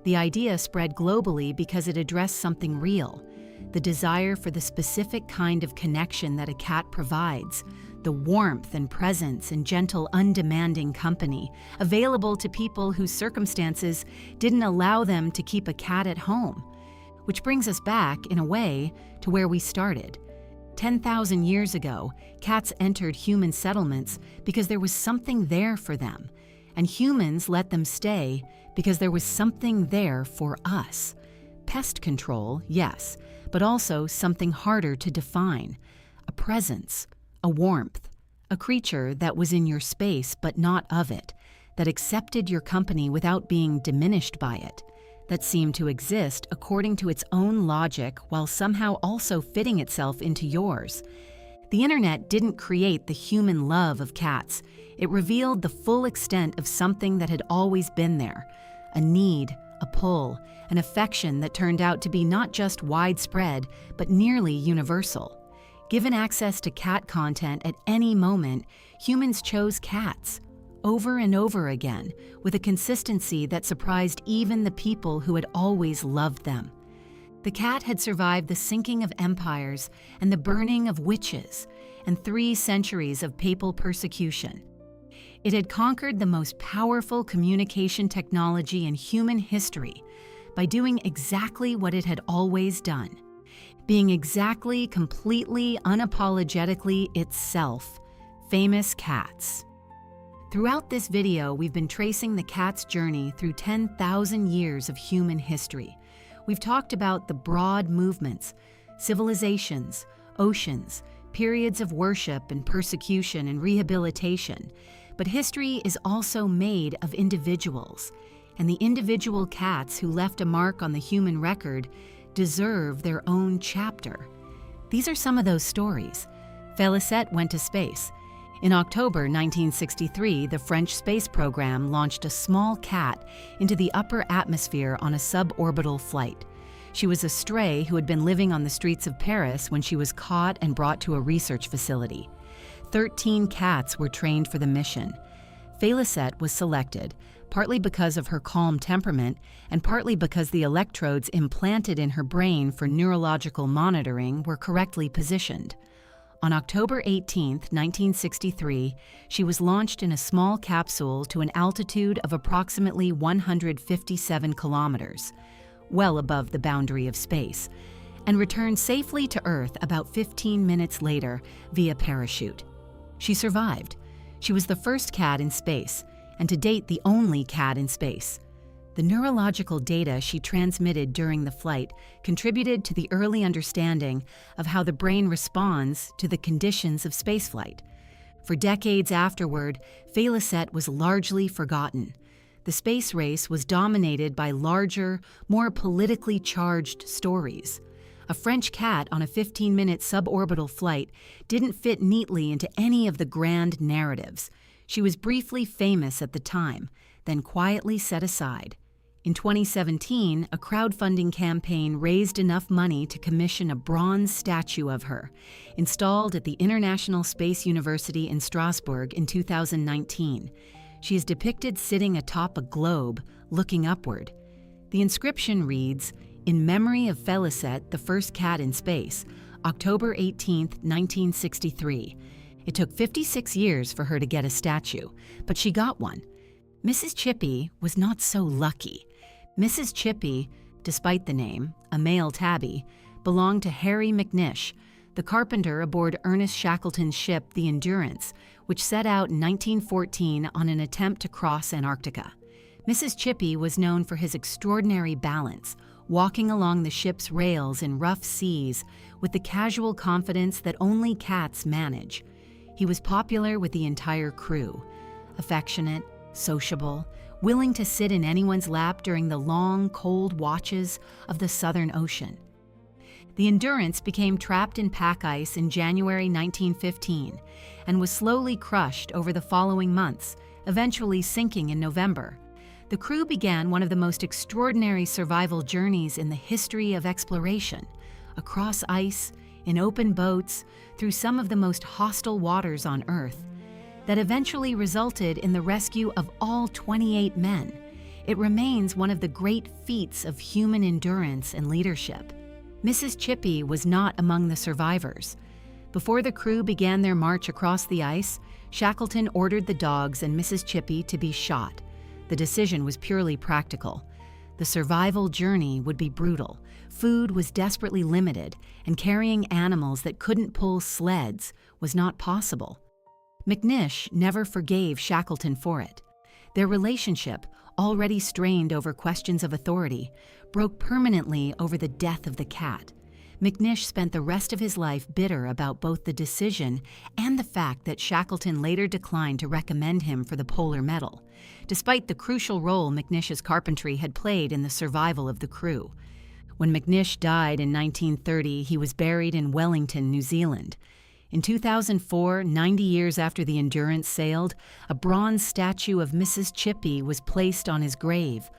The idea spread globally because it addressed something real: the desire for the specific kind of connection that a cat provides, the warmth and presence and gentle, undemanding company available to people whose circumstances didn't allow them to keep a cat at home. Which brings us back, in a way, to where we started. 10,000 years ago, cats entered human settlements because there was something there for them, and humans let them stay because there was something there for us. Pest control, yes, but also something harder to define: a presence, a warmth, a creature that was in your space but not of it, that accepted your company without being diminished by it, that seemed to exist according to its own logic while somehow also fitting itself into yours. The internet didn't create the human love of cats. It revealed the full extent of something that had always been there: a need, a pull, an affection that turned out to be not just widespread, but nearly universal. Given access to cat content at any moment, humans chose cats, over and over again, with a consistency that surprised even the people who had always loved them. The cat had survived the sinking of empires and the burning of witches and 3 centuries of papal persecution. It had conquered the most powerful communication technology in human history by doing exactly what it had always done: being exactly, completely, unapologetically itself. Famous cats. Throughout this video, we've been tracing the cat's journey through 10,000 years of human history. We've talked about the broad movements, civilizations, oceans, periods of worship and persecution and rehabilitation. But history is also made of individuals, and the individual cats who left a mark on the human record deserve their own chapter. These are some of those stories. Félicette went to space. In October 1963, the French space program launched a small cat into the upper atmosphere on a suborbital flight. She was a stray who had been living on the streets of Paris when she was caught and brought to a research facility. 13 cats were trained for the mission. Félicette was selected, partly because of her calm temperament and partly because the electrodes implanted in her brain for neurological monitoring were correctly positioned. On October 18, 1963, she was launched in a small capsule to an altitude of approximately 157 kilometers, well above the boundary of space, and returned safely to Earth about 15 minutes later via parachute. She survived. She was the first cat in space, and to date the only cat in space. The neurological data she transmitted during the flight contributed to the early understanding of how the brain responds to the conditions of spaceflight. For decades afterward, Félicette was largely forgotten. The space race was dominated by larger, more politically charged stories. A French cat on a 15-minute suborbital flight didn't fit neatly into any of the grand narratives. She was briefly famous at the time, then quietly set aside. In 2017, a crowdfunding campaign raised enough money to commission a bronze statue of her, installed at the International Space University in Strasbourg in 2019. She is depicted sitting atop a globe, looking upward. The inscription reads, "In memory of Félicette, the first cat in space, October 18, 1963. It took 56 years for her to get a statue, but she got one." Mrs. Chippy was not so lucky. Mrs. Chippy, despite the name, a male tabby, belonged to Harry McNish, the carpenter aboard Ernest Shackleton's ship, the Endurance, which set out in 1914 on an attempt to cross Antarctica. Mrs. Chippy was known for his extraordinary balance, walking along the ship's rails in rough seas with the casual confidence that only cats manage. He was popular with the entire crew, affectionate, sociable, willing to sit in anyone's lap during the long, cold watches of the Southern Ocean. The Endurance became trapped in pack ice in January 1915 and was slowly crushed over the following months, eventually sinking in November. The crew began one of the most extraordinary survival journeys in the history of exploration, across ice, in open boats, through some of the most hostile waters on Earth, that eventually resulted in the rescue of all 28 men. It remains one of the great feats of human endurance and leadership. Mrs. Chippy was not among the survivors. Before the crew began their march across the ice, Shackleton ordered the dogs and Mrs. Chippy to be shot. The decision was purely practical. The survival journey would be brutal. Food was desperately limited, and carrying animals that couldn't pull sleds was not possible. McNish never forgave Shackleton for it. Their relationship, already strained over questions of authority, broke permanently over the death of the cat. McNish spent the rest of his life bitter about both the decision and the fact that Shackleton later declined to recommend him for the Polar Medal, despite the crucial role McNish's carpentry had played in the survival of the crew. When McNish died in 1930, he was buried in Wellington, New Zealand. In 2004, 90 years after the Endurance sailed, a bronze statue of Mrs. Chippy was placed on his grave.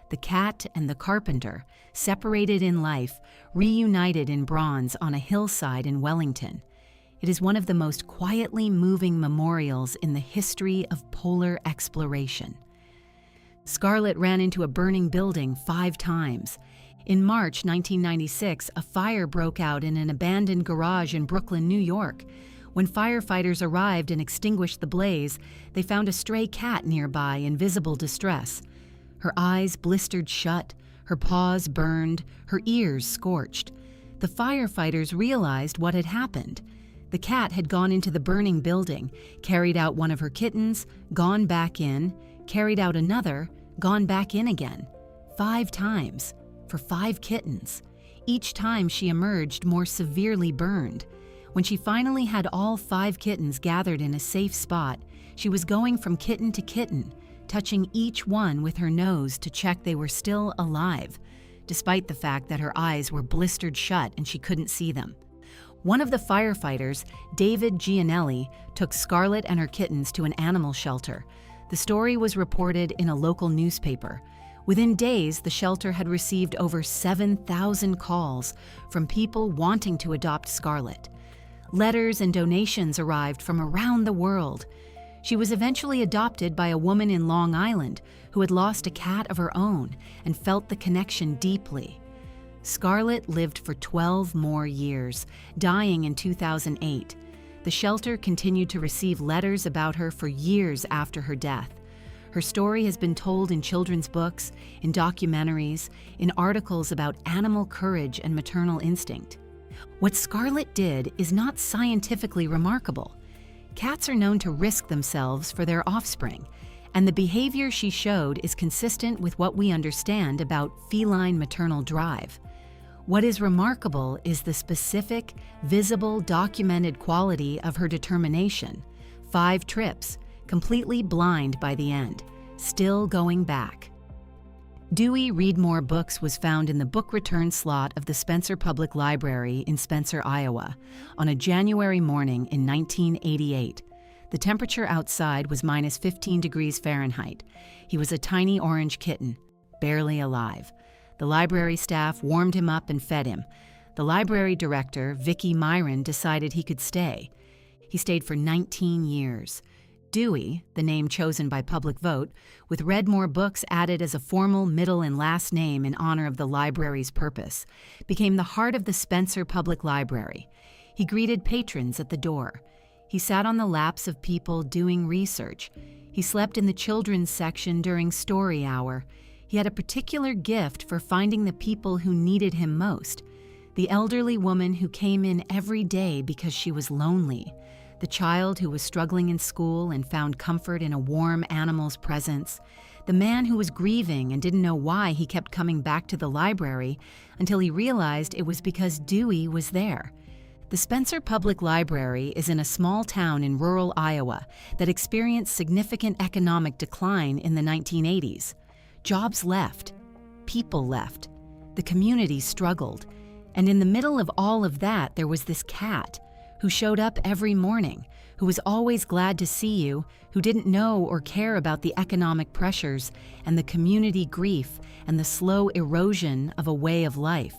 The cat and the carpenter, separated in life, reunited in bronze on a hillside in Wellington. It is one of the most quietly moving memorials in the history of polar exploration. Scarlett ran into a burning building 5 times. In March 1996, a fire broke out in an abandoned garage in Brooklyn, New York. When firefighters arrived and extinguished the blaze, they found a stray cat nearby in visible distress. Her eyes blistered shut, her paws burned, her ears scorched. The firefighters realized what had happened. The cat had gone into the burning building, carried out one of her kittens, gone back in, carried out another, gone back in again. 5 times. For 5 kittens. Each time she emerged more severely burned. When she finally had all 5 kittens gathered in a safe spot, she was going from kitten to kitten, touching each one with her nose to check they were still alive, despite the fact that her eyes were blistered shut and she couldn't see them. One of the firefighters, David Gianelli, took Scarlett and her kittens to an animal shelter. The story was reported in a local newspaper. Within days, the shelter had received over 7,000 calls from people wanting to adopt Scarlett. Letters and donations arrived from around the world. She was eventually adopted by a woman in Long Island who had lost a cat of her own and felt the connection deeply. Scarlett lived for 12 more years, dying in 2008. The shelter continued to receive letters about her for years after her death. Her story has been told in children's books, in documentaries, in articles about animal courage and maternal instinct. What Scarlett did is not scientifically remarkable. Cats are known to risk themselves for their offspring, and the behavior she showed is consistent with what we understand about feline maternal drive. What is remarkable is the specific, visible, documented quality of her determination. 5 trips, completely blind by the end, still going back. Dewey Read More Books was found in the book return slot of the Spencer Public Library in Spencer, Iowa, on a January morning in 1988. The temperature outside was minus 15 degrees Fahrenheit. He was a tiny orange kitten, barely alive. The library staff warmed him up and fed him. The library director, Vicki Myron, decided he could stay. He stayed for 19 years. Dewey, the name chosen by public vote, with Read More Books added as a formal middle and last name in honor of the library's purpose, became the heart of the Spencer Public Library. He greeted patrons at the door. He sat on the laps of people doing research. He slept in the children's section during story hour. He had a particular gift for finding the people who needed him most. The elderly woman who came in every day because she was lonely. The child who was struggling in school and found comfort in a warm animal's presence. The man who was grieving and didn't know why he kept coming back to the library until he realized it was because Dewey was there. The Spencer Public Library is in a small town in rural Iowa that experienced significant economic decline in the 1980s. Jobs left. People left. The community struggled. And in the middle of all of that, there was this cat who showed up every morning, who was always glad to see you, who didn't know or care about the economic pressures and the community grief and the slow erosion of a way of life,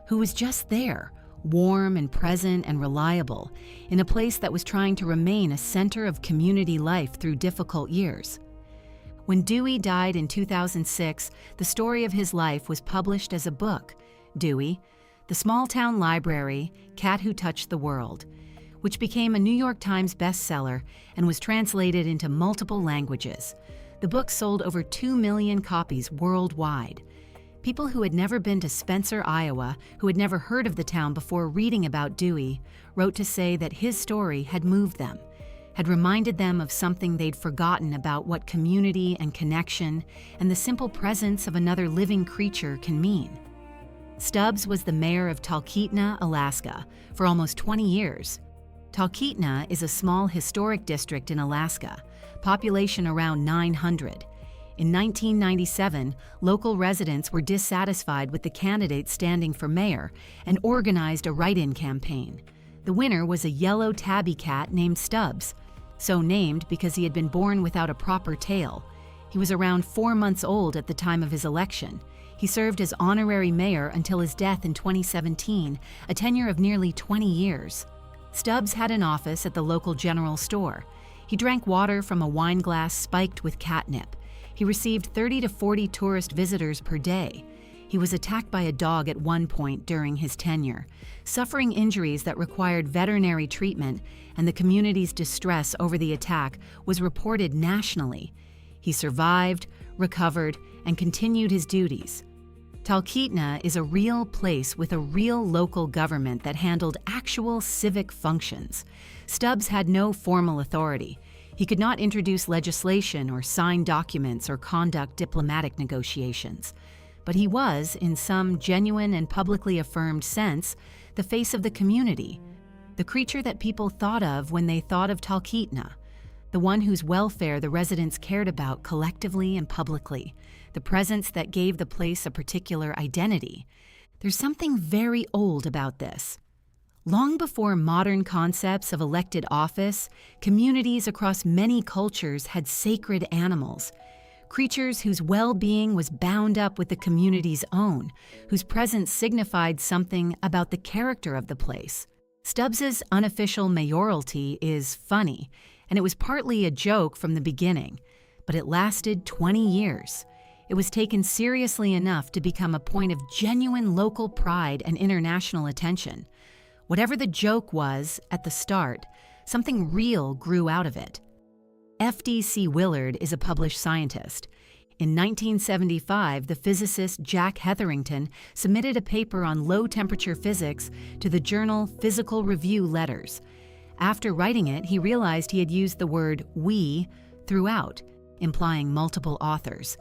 who was just there, warm and present and reliable, in a place that was trying to remain a center of community life through difficult years. When Dewey died in 2006, the story of his life was published as a book, Dewey, The Small Town Library, Cat Who Touched the World, which became a New York Times bestseller and was translated into multiple languages. The book sold over 2 million copies worldwide. People who had never been to Spencer, Iowa, who had never heard of the town before reading about Dewey, wrote to say that his story had moved them, had reminded them of something they'd forgotten about what community and connection and the simple presence of another living creature can mean. Stubbs was the mayor of Talkeetna, Alaska, for almost 20 years. Talkeetna is a small historic district in Alaska, population around 900. In 1997, local residents were dissatisfied with the candidate standing for mayor and organized a write-in campaign. The winner was a yellow tabby cat named Stubbs, so named because he had been born without a proper tail. He was around 4 months old at the time of his election. He served as honorary mayor until his death in 2017, a tenure of nearly 20 years. Stubbs had an office at the local general store. He drank water from a wine glass spiked with catnip. He received 30 to 40 tourist visitors per day. He was attacked by a dog at one point during his tenure, suffering injuries that required veterinary treatment, and the community's distress over the attack was reported nationally. He survived, recovered, and continued his duties. Talkeetna is a real place with a real local government that handled actual civic functions. Stubbs had no formal authority. He could not introduce legislation or sign documents or conduct diplomatic negotiations. But he was, in some genuine and publicly affirmed sense, the face of the community, the creature that people thought of when they thought of Talkeetna, the one whose welfare the residents cared about collectively and publicly, the presence that gave the place a particular identity. There's something very old about this. Long before modern concepts of elected office, communities across many cultures had sacred animals, creatures whose well-being was bound up with the community's own, whose presence signified something about the character of the place. Stubbs's unofficial mayoralty is funny, and it was partly a joke from the beginning, but it lasted 20 years. It was taken seriously enough to become a point of genuine local pride and international attention. Whatever the joke was at the start, something real grew out of it. F.D.C. Willard is a published scientist. In 1975, the physicist Jack Hetherington submitted a paper on low-temperature physics to the journal Physical Review Letters. After writing it, he realized he had used the word "we" throughout, implying multiple authors.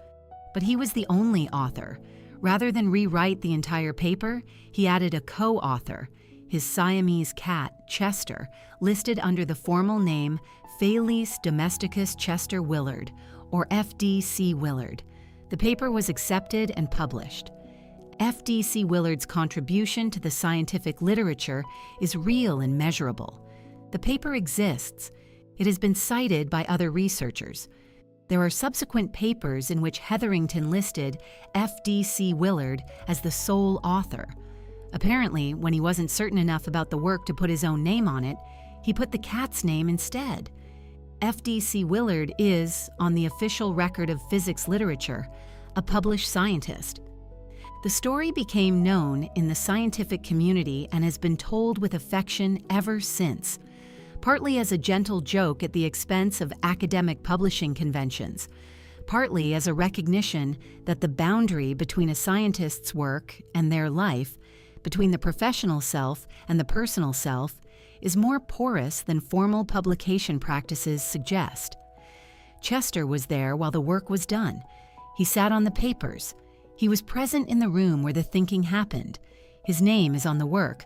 But he was the only author. Rather than rewrite the entire paper, he added a co-author, his Siamese cat, Chester, listed under the formal name Felis Domesticus Chester Willard, or F.D.C. Willard. The paper was accepted and published. F.D.C. Willard's contribution to the scientific literature is real and measurable. The paper exists. It has been cited by other researchers. There are subsequent papers in which Hetherington listed F.D.C. Willard as the sole author. Apparently, when he wasn't certain enough about the work to put his own name on it, he put the cat's name instead. F.D.C. Willard is, on the official record of physics literature, a published scientist. The story became known in the scientific community and has been told with affection ever since, partly as a gentle joke at the expense of academic publishing conventions, partly as a recognition that the boundary between a scientist's work and their life, between the professional self and the personal self, is more porous than formal publication practices suggest. Chester was there while the work was done. He sat on the papers. He was present in the room where the thinking happened. His name is on the work.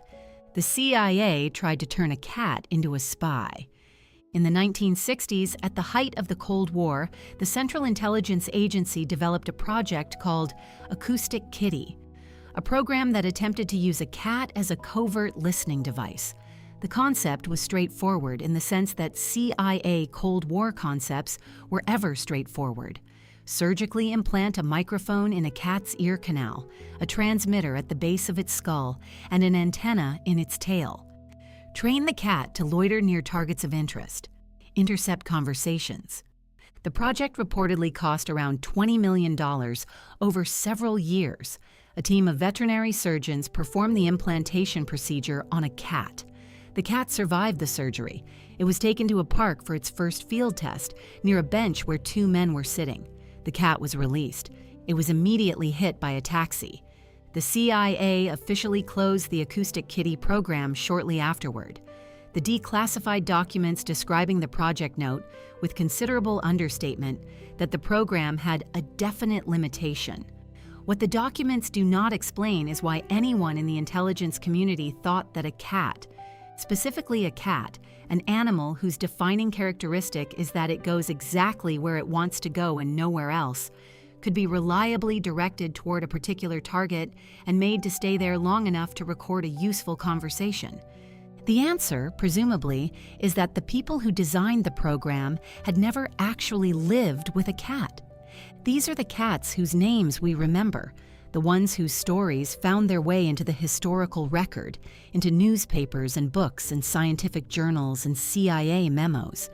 The CIA tried to turn a cat into a spy. In the 1960s, at the height of the Cold War, the Central Intelligence Agency developed a project called Acoustic Kitty, a program that attempted to use a cat as a covert listening device. The concept was straightforward in the sense that CIA Cold War concepts were ever straightforward. Surgically implant a microphone in a cat's ear canal, a transmitter at the base of its skull, and an antenna in its tail. Train the cat to loiter near targets of interest. Intercept conversations. The project reportedly cost around $20 million over several years. A team of veterinary surgeons performed the implantation procedure on a cat. The cat survived the surgery. It was taken to a park for its first field test, near a bench where two men were sitting. The cat was released. It was immediately hit by a taxi. The CIA officially closed the acoustic kitty program shortly afterward. The declassified documents describing the project note, with considerable understatement, that the program had a definite limitation. What the documents do not explain is why anyone in the intelligence community thought that a cat, specifically a cat, an animal whose defining characteristic is that it goes exactly where it wants to go and nowhere else, could be reliably directed toward a particular target and made to stay there long enough to record a useful conversation. The answer, presumably, is that the people who designed the program had never actually lived with a cat. These are the cats whose names we remember, the ones whose stories found their way into the historical record, into newspapers and books and scientific journals and CIA memos.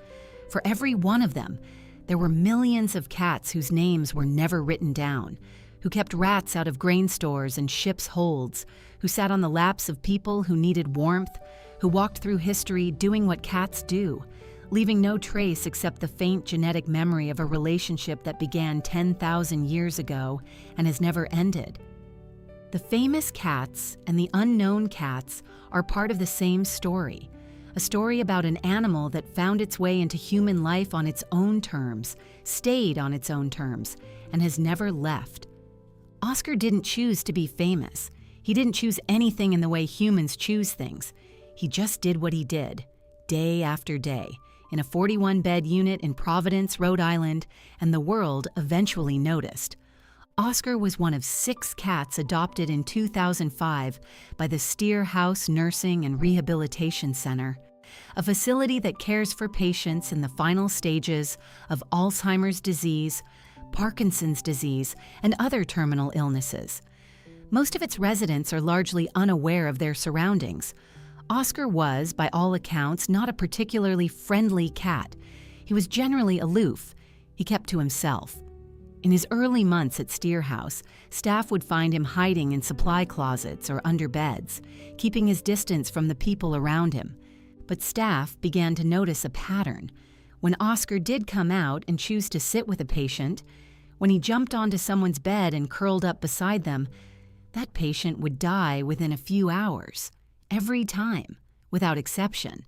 For every one of them, there were millions of cats whose names were never written down, who kept rats out of grain stores and ships' holds, who sat on the laps of people who needed warmth, who walked through history doing what cats do, leaving no trace except the faint genetic memory of a relationship that began 10,000 years ago and has never ended. The famous cats and the unknown cats are part of the same story, a story about an animal that found its way into human life on its own terms, stayed on its own terms, and has never left. Oscar didn't choose to be famous. He didn't choose anything in the way humans choose things. He just did what he did, day after day, in a 41-bed unit in Providence, Rhode Island, and the world eventually noticed. Oscar was one of 6 cats adopted in 2005 by the Steer House Nursing and Rehabilitation Center, a facility that cares for patients in the final stages of Alzheimer's disease, Parkinson's disease, and other terminal illnesses. Most of its residents are largely unaware of their surroundings. Oscar was, by all accounts, not a particularly friendly cat. He was generally aloof. He kept to himself. In his early months at Steer House, staff would find him hiding in supply closets or under beds, keeping his distance from the people around him. But staff began to notice a pattern. When Oscar did come out and choose to sit with a patient, when he jumped onto someone's bed and curled up beside them, that patient would die within a few hours. Every time, without exception.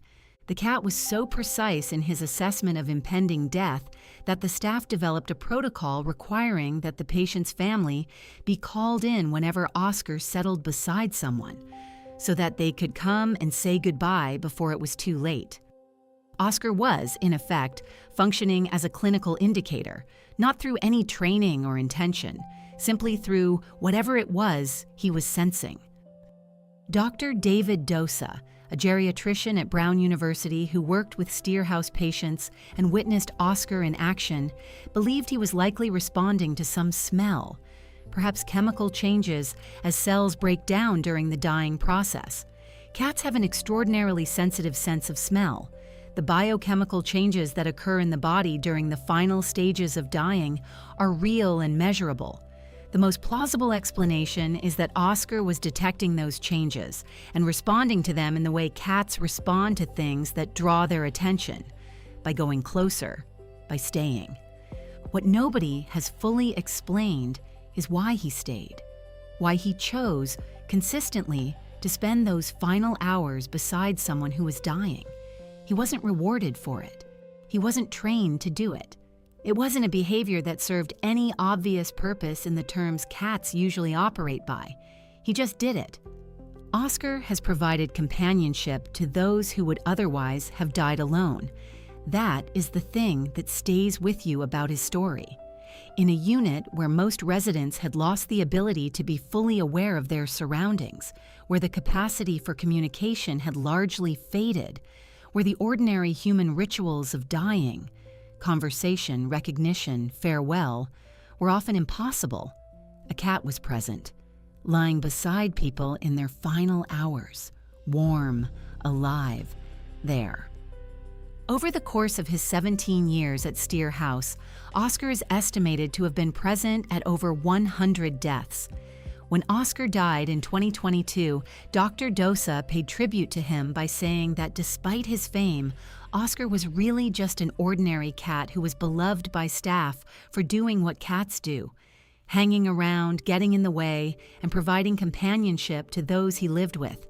The cat was so precise in his assessment of impending death that the staff developed a protocol requiring that the patient's family be called in whenever Oscar settled beside someone, so that they could come and say goodbye before it was too late. Oscar was, in effect, functioning as a clinical indicator, not through any training or intention, simply through whatever it was he was sensing. Dr. David Dosa, a geriatrician at Brown University who worked with Steer House patients and witnessed Oscar in action, believed he was likely responding to some smell, perhaps chemical changes as cells break down during the dying process. Cats have an extraordinarily sensitive sense of smell. The biochemical changes that occur in the body during the final stages of dying are real and measurable. The most plausible explanation is that Oscar was detecting those changes and responding to them in the way cats respond to things that draw their attention, by going closer, by staying. What nobody has fully explained is why he stayed, why he chose, consistently, to spend those final hours beside someone who was dying. He wasn't rewarded for it. He wasn't trained to do it. It wasn't a behavior that served any obvious purpose in the terms cats usually operate by. He just did it. Oscar has provided companionship to those who would otherwise have died alone. That is the thing that stays with you about his story. In a unit where most residents had lost the ability to be fully aware of their surroundings, where the capacity for communication had largely faded, where the ordinary human rituals of dying, conversation, recognition, farewell, were often impossible. A cat was present, lying beside people in their final hours, warm, alive, there. Over the course of his 17 years at Steer House, Oscar is estimated to have been present at over 100 deaths. When Oscar died in 2022, Dr. Dosa paid tribute to him by saying that despite his fame, Oscar was really just an ordinary cat who was beloved by staff for doing what cats do, hanging around, getting in the way, and providing companionship to those he lived with.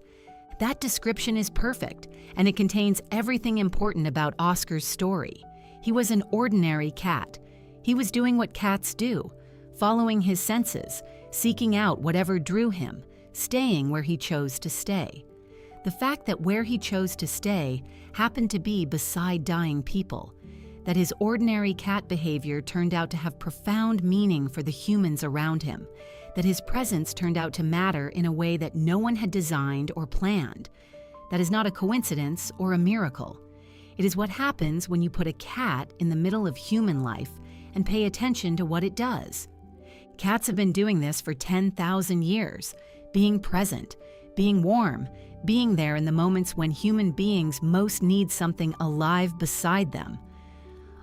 That description is perfect, and it contains everything important about Oscar's story. He was an ordinary cat. He was doing what cats do, following his senses, seeking out whatever drew him, staying where he chose to stay. The fact that where he chose to stay happened to be beside dying people, that his ordinary cat behavior turned out to have profound meaning for the humans around him, that his presence turned out to matter in a way that no one had designed or planned. That is not a coincidence or a miracle. It is what happens when you put a cat in the middle of human life and pay attention to what it does. Cats have been doing this for 10,000 years, being present, being warm, being there in the moments when human beings most need something alive beside them.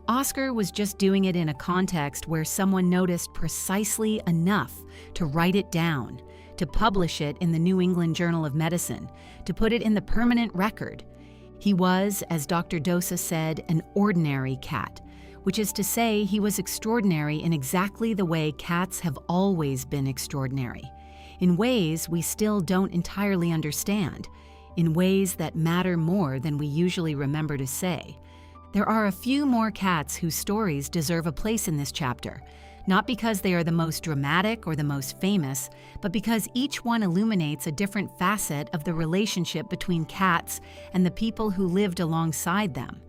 Oscar was just doing it in a context where someone noticed precisely enough to write it down, to publish it in the New England Journal of Medicine, to put it in the permanent record. He was, as Dr. Dosa said, an ordinary cat, which is to say he was extraordinary in exactly the way cats have always been extraordinary, in ways we still don't entirely understand, in ways that matter more than we usually remember to say. There are a few more cats whose stories deserve a place in this chapter, not because they are the most dramatic or the most famous, but because each one illuminates a different facet of the relationship between cats and the people who lived alongside them.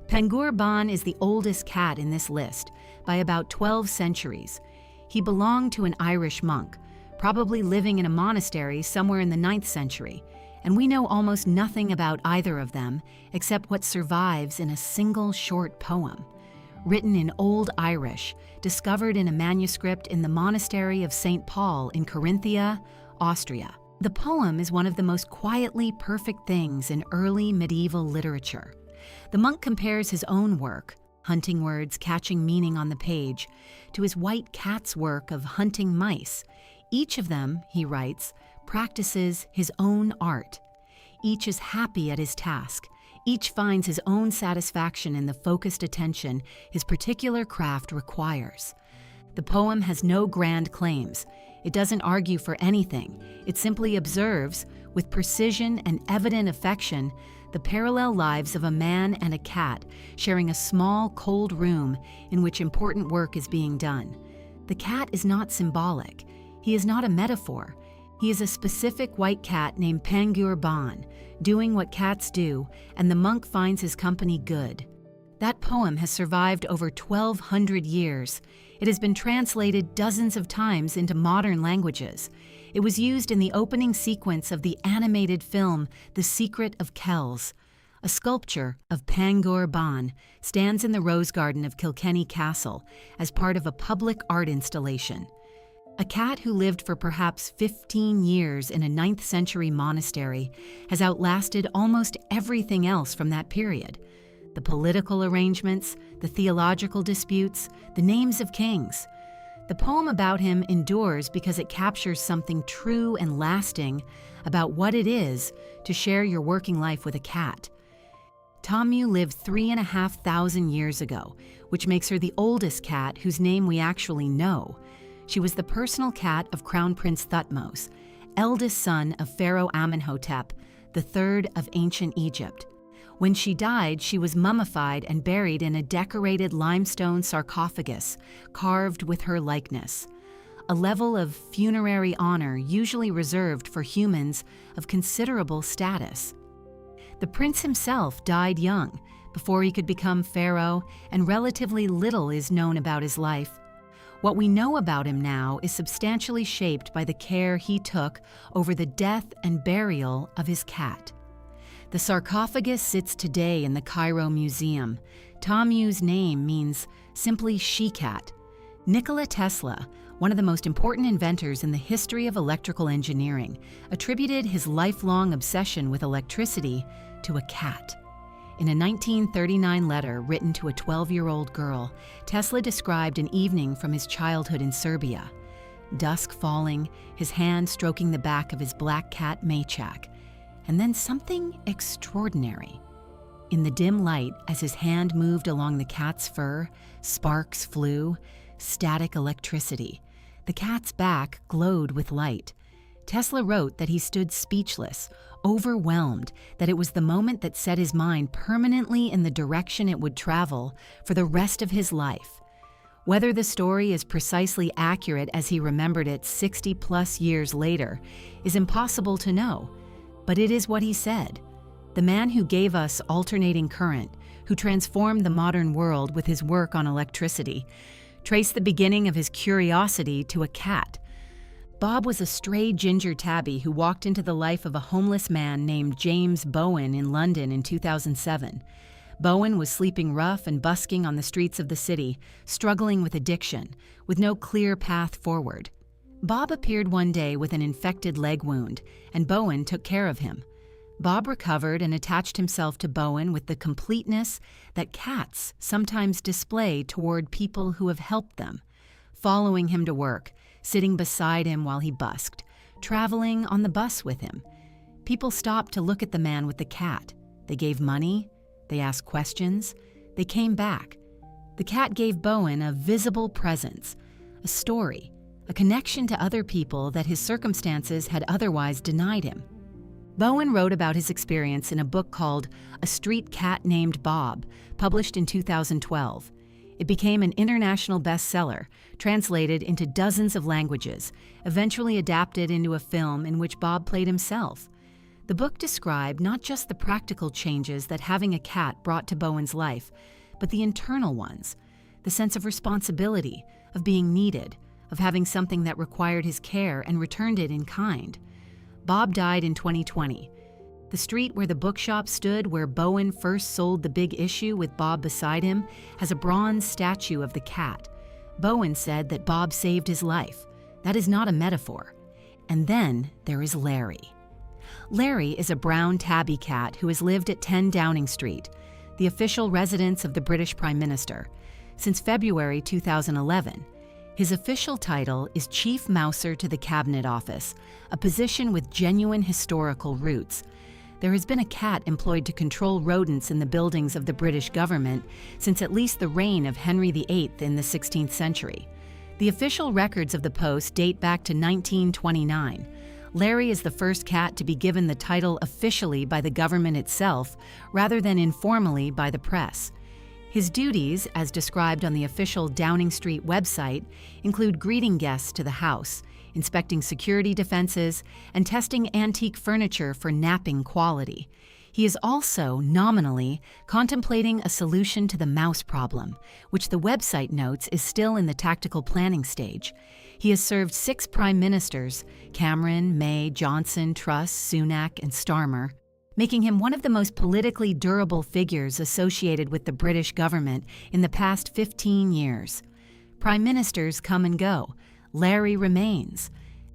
Pangur Bán is the oldest cat in this list, by about 12 centuries. He belonged to an Irish monk, probably living in a monastery somewhere in the 9th century, and we know almost nothing about either of them except what survives in a single short poem, written in Old Irish, discovered in a manuscript in the monastery of St. Paul in Carinthia, Austria. The poem is one of the most quietly perfect things in early medieval literature. The monk compares his own work, hunting words catching meaning on the page, to his white cat's work of hunting mice. Each of them, he writes, practices his own art. Each is happy at his task. Each finds his own satisfaction in the focused attention his particular craft requires. The poem has no grand claims. It doesn't argue for anything. It simply observes, with precision and evident affection, the parallel lives of a man and a cat sharing a small, cold room in which important work is being done. The cat is not symbolic. He is not a metaphor. He is a specific white cat named Pangur Bán, doing what cats do, and the monk finds his company good. That poem has survived over 1,200 years. It has been translated dozens of times into modern languages. It was used in the opening sequence of the animated film The Secret of Kells. A sculpture of Pangur Bán stands in the Rose Garden of Kilkenny Castle as part of a public art installation. A cat who lived for perhaps 15 years in a 9th century monastery has outlasted almost everything else from that period. The political arrangements, the theological disputes, the names of kings. The poem about him endures because it captures something true and lasting about what it is to share your working life with a cat. Tamu lived 3,500 years ago, which makes her the oldest cat whose name we actually know. She was the personal cat of Crown Prince Thutmose, eldest son of Pharaoh Amenhotep, the third of ancient Egypt. When she died, she was mummified and buried in a decorated limestone sarcophagus carved with her likeness, a level of funerary honor usually reserved for humans of considerable status. The prince himself died young, before he could become pharaoh, and relatively little is known about his life. What we know about him now is substantially shaped by the care he took over the death and burial of his cat. The sarcophagus sits today in the Cairo Museum. Tamu's name means simply she-cat. Nikola Tesla, one of the most important inventors in the history of electrical engineering, attributed his lifelong obsession with electricity to a cat. In a 1939 letter written to a 12-year-old girl, Tesla described an evening from his childhood in Serbia. Dusk falling, his hand stroking the back of his black cat Maychak, and then something extraordinary. In the dim light, as his hand moved along the cat's fur, sparks flew, static electricity. The cat's back glowed with light. Tesla wrote that he stood speechless, overwhelmed, that it was the moment that set his mind permanently in the direction it would travel for the rest of his life. Whether the story is precisely accurate as he remembered it 60-plus years later is impossible to know, but it is what he said. The man who gave us alternating current, who transformed the modern world with his work on electricity, traced the beginning of his curiosity to a cat. Bob was a stray ginger tabby who walked into the life of a homeless man named James Bowen in London in 2007. Bowen was sleeping rough and busking on the streets of the city, struggling with addiction, with no clear path forward. Bob appeared one day with an infected leg wound, and Bowen took care of him. Bob recovered and attached himself to Bowen with the completeness that cats sometimes display toward people who have helped them, following him to work, sitting beside him while he busked, traveling on the bus with him. People stopped to look at the man with the cat. They gave money, they asked questions, they came back. The cat gave Bowen a visible presence, a story, a connection to other people that his circumstances had otherwise denied him. Bowen wrote about his experience in a book called A Street Cat Named Bob, published in 2012. It became an international bestseller, translated into dozens of languages, eventually adapted into a film in which Bob played himself. The book described not just the practical changes that having a cat brought to Bowen's life, but the internal ones, the sense of responsibility, of being needed, of having something that required his care and returned it in kind. Bob died in 2020. The street where the bookshop stood where Bowen first sold the big issue with Bob beside him has a bronze statue of the cat. Bowen said that Bob saved his life. That is not a metaphor. And then there is Larry. Larry is a brown tabby cat who has lived at 10 Downing Street, the official residence of the British Prime Minister, since February 2011. His official title is Chief Mouser to the Cabinet Office, a position with genuine historical roots. There has been a cat employed to control rodents in the buildings of the British government since at least the reign of Henry VIII in the 16th century. The official records of the post date back to 1929. Larry is the first cat to be given the title officially by the government itself, rather than informally by the press. His duties, as described on the official Downing Street website, include greeting guests to the house, inspecting security defenses, and testing antique furniture for napping quality. He is also, nominally, contemplating a solution to the mouse problem, which the website notes is still in the tactical planning stage. He has served 6 prime ministers, Cameron, May, Johnson, Truss, Sunak, and Starmer, making him one of the most politically durable figures associated with the British government in the past 15 years. Prime ministers come and go. Larry remains.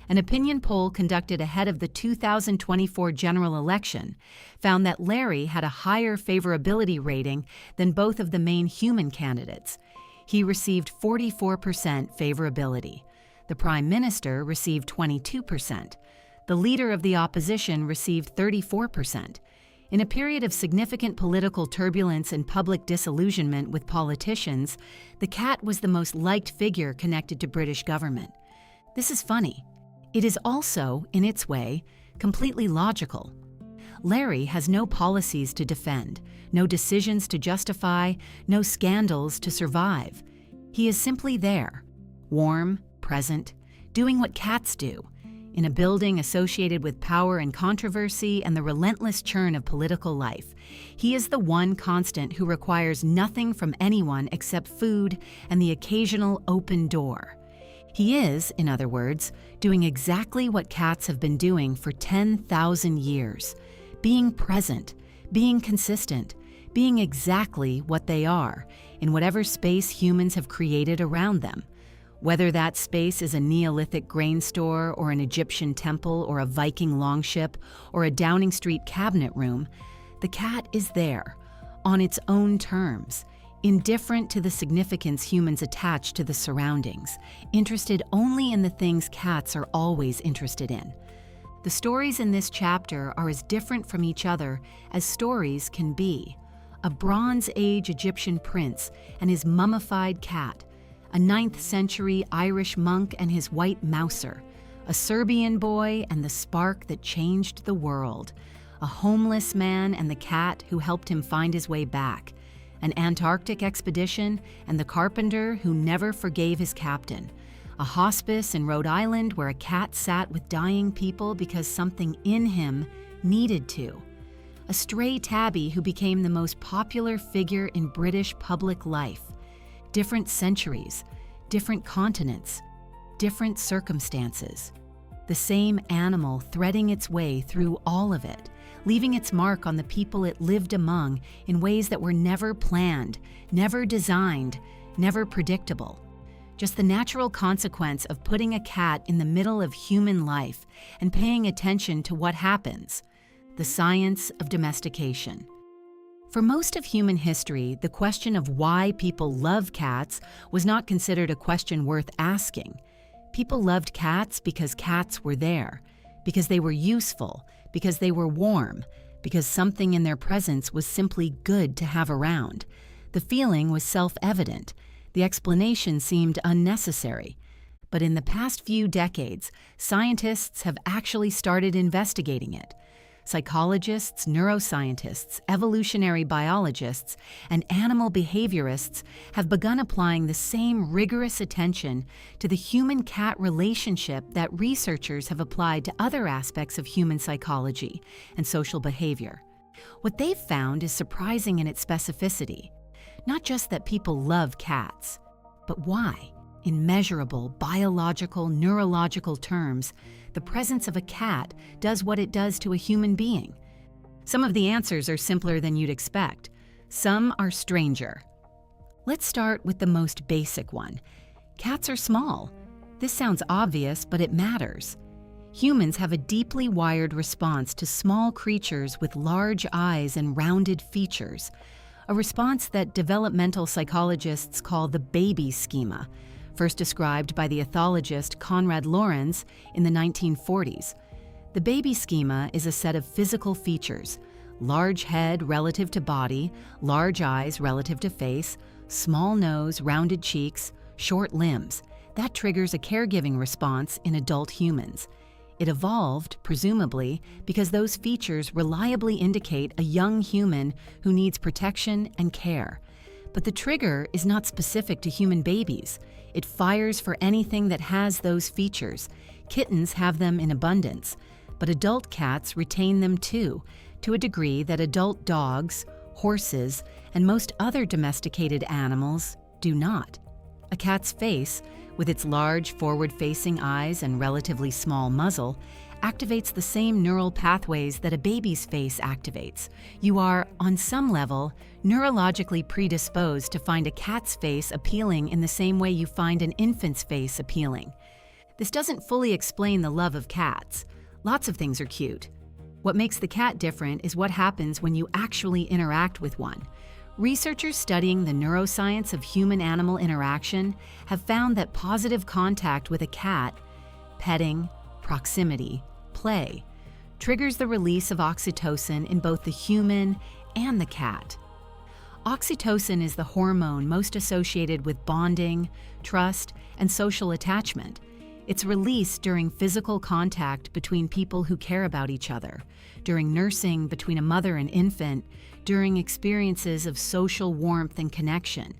An opinion poll conducted ahead of the 2024 general election found that Larry had a higher favorability rating than both of the main human candidates. He received 44% favorability. The Prime Minister received 22%. The leader of the opposition received 34%. In a period of significant political turbulence and public disillusionment with politicians, the cat was the most liked figure connected to British government. This is funny. It is also, in its way, completely logical. Larry has no policies to defend, no decisions to justify, no scandals to survive. He is simply there, warm, present, doing what cats do, in a building associated with power and controversy and the relentless churn of political life. He is the one constant who requires nothing from anyone except food and the occasional open door. He is, in other words, doing exactly what cats have been doing for 10,000 years, being present, being consistent, being exactly what they are, in whatever space humans have created around them, Whether that space is a Neolithic grain store or an Egyptian temple or a Viking longship or a Downing Street cabinet room, the cat is there, on its own terms, indifferent to the significance humans attach to the surroundings, interested only in the things cats are always interested in. The stories in this chapter are as different from each other as stories can be. A Bronze Age Egyptian prince and his mummified cat, a 9th century Irish monk and his white mouser, a Serbian boy and the spark that changed the world, a homeless man and the cat who helped him find his way back, an Antarctic expedition and the carpenter who never forgave his captain, a hospice in Rhode Island where a cat sat with dying people because something in him needed to, a stray tabby who became the most popular figure in British public life. Different centuries, different continents, different circumstances. The same animal threading its way through all of it, leaving its mark on the people it lived among in ways that were never planned, never designed, never predictable. Just the natural consequence of putting a cat in the middle of human life and paying attention to what happens. The science of domestication. For most of human history, the question of why people love cats was not considered a question worth asking. People loved cats because cats were there, because they were useful, because they were warm, because something in their presence was simply good to have around. The feeling was self-evident. The explanation seemed unnecessary. But in the past few decades, scientists have actually started investigating it. Psychologists, neuroscientists, evolutionary biologists, and animal behaviorists have begun applying the same rigorous attention to the human-cat relationship that researchers have applied to other aspects of human psychology and social behavior. What they've found is surprising in its specificity. Not just that people love cats, but why? In measurable, biological, neurological terms, the presence of a cat does what it does to a human being. Some of the answers are simpler than you'd expect. Some are stranger. Let's start with the most basic one. Cats are small. This sounds obvious, but it matters. Humans have a deeply wired response to small creatures with large eyes and rounded features, a response that developmental psychologists call the baby schema, first described by the ethologist Konrad Lorenz in the 1940s. The baby schema is a set of physical features: large head relative to body, large eyes relative to face, small nose, rounded cheeks, short limbs. That triggers a caregiving response in adult humans. It evolved, presumably, because those features reliably indicate a young human who needs protection and care. But the trigger is not specific to human babies. It fires for anything that has those features. Kittens have them in abundance, but adult cats retain them too, to a degree that adult dogs, horses, and most other domesticated animals do not. A cat's face, with its large forward-facing eyes and relatively small muzzle, activates the same neural pathways that a baby's face activates. You are, on some level, neurologically predisposed to find a cat's face appealing in the same way you find an infant's face appealing. This doesn't fully explain the love of cats. Lots of things are cute. What makes the cat different is what happens when you actually interact with one. Researchers studying the neuroscience of human-animal interaction have found that positive contact with a cat, petting, proximity, play, triggers the release of oxytocin in both the human and the cat. Oxytocin is the hormone most associated with bonding, trust, and social attachment. It's released during physical contact between people who care about each other, during nursing between a mother and infant, during experiences of social warmth and connection.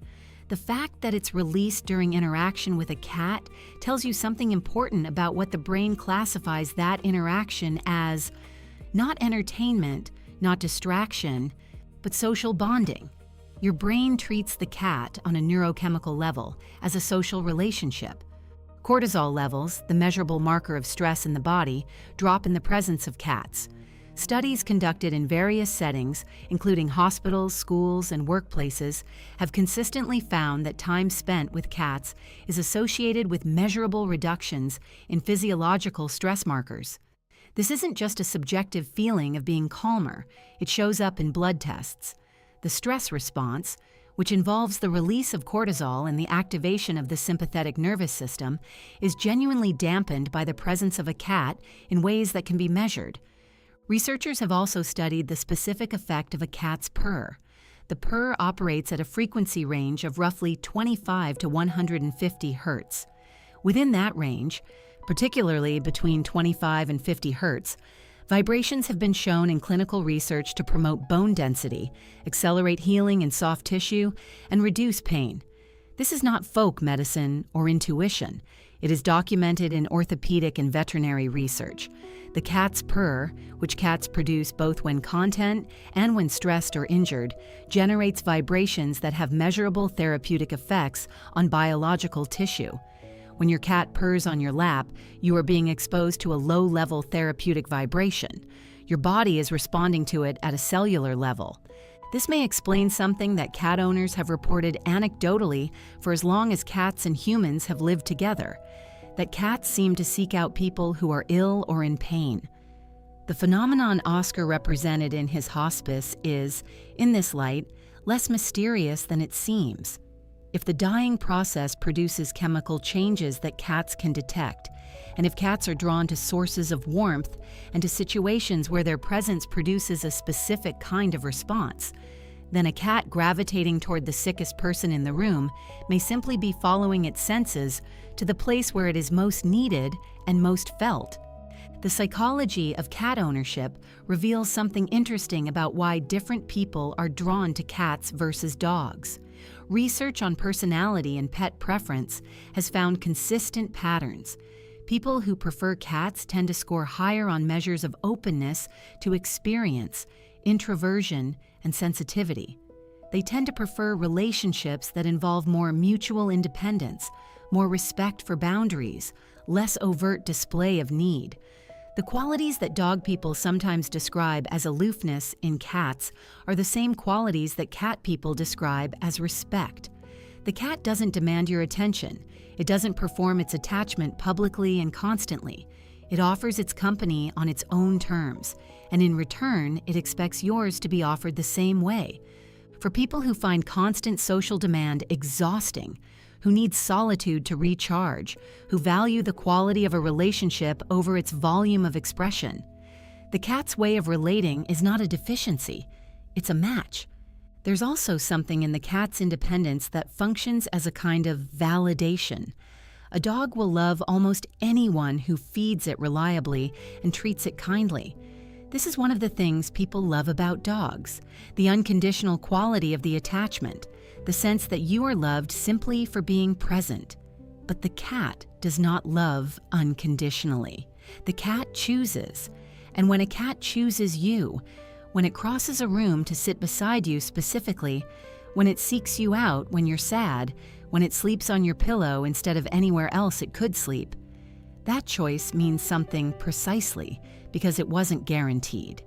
The fact that it's released during interaction with a cat tells you something important about what the brain classifies that interaction as: not entertainment, not distraction, but social bonding. Your brain treats the cat on a neurochemical level as a social relationship. Cortisol levels, the measurable marker of stress in the body, drop in the presence of cats. Studies conducted in various settings, including hospitals, schools, and workplaces, have consistently found that time spent with cats is associated with measurable reductions in physiological stress markers. This isn't just a subjective feeling of being calmer, it shows up in blood tests. The stress response, which involves the release of cortisol and the activation of the sympathetic nervous system, is genuinely dampened by the presence of a cat in ways that can be measured. Researchers have also studied the specific effect of a cat's purr. The purr operates at a frequency range of roughly 25 to 150 hertz. Within that range, particularly between 25 and 50 hertz, vibrations have been shown in clinical research to promote bone density, accelerate healing in soft tissue, and reduce pain. This is not folk medicine or intuition. It is documented in orthopedic and veterinary research. The cat's purr, which cats produce both when content and when stressed or injured, generates vibrations that have measurable therapeutic effects on biological tissue. When your cat purrs on your lap, you are being exposed to a low-level therapeutic vibration. Your body is responding to it at a cellular level. This may explain something that cat owners have reported anecdotally for as long as cats and humans have lived together, that cats seem to seek out people who are ill or in pain. The phenomenon Oscar represented in his hospice is, in this light, less mysterious than it seems. If the dying process produces chemical changes that cats can detect, and if cats are drawn to sources of warmth and to situations where their presence produces a specific kind of response, then a cat gravitating toward the sickest person in the room may simply be following its senses to the place where it is most needed and most felt. The psychology of cat ownership reveals something interesting about why different people are drawn to cats versus dogs. Research on personality and pet preference has found consistent patterns. People who prefer cats tend to score higher on measures of openness to experience, introversion, and sensitivity. They tend to prefer relationships that involve more mutual independence, more respect for boundaries, less overt display of need. The qualities that dog people sometimes describe as aloofness in cats are the same qualities that cat people describe as respect. The cat doesn't demand your attention. It doesn't perform its attachment publicly and constantly. It offers its company on its own terms, and in return, it expects yours to be offered the same way. For people who find constant social demand exhausting, who need solitude to recharge, who value the quality of a relationship over its volume of expression, the cat's way of relating is not a deficiency, it's a match. There's also something in the cat's independence that functions as a kind of validation. A dog will love almost anyone who feeds it reliably and treats it kindly. This is one of the things people love about dogs, the unconditional quality of the attachment, the sense that you are loved simply for being present. But the cat does not love unconditionally. The cat chooses. And when a cat chooses you, when it crosses a room to sit beside you specifically, when it seeks you out when you're sad, when it sleeps on your pillow instead of anywhere else it could sleep, that choice means something precisely because it wasn't guaranteed.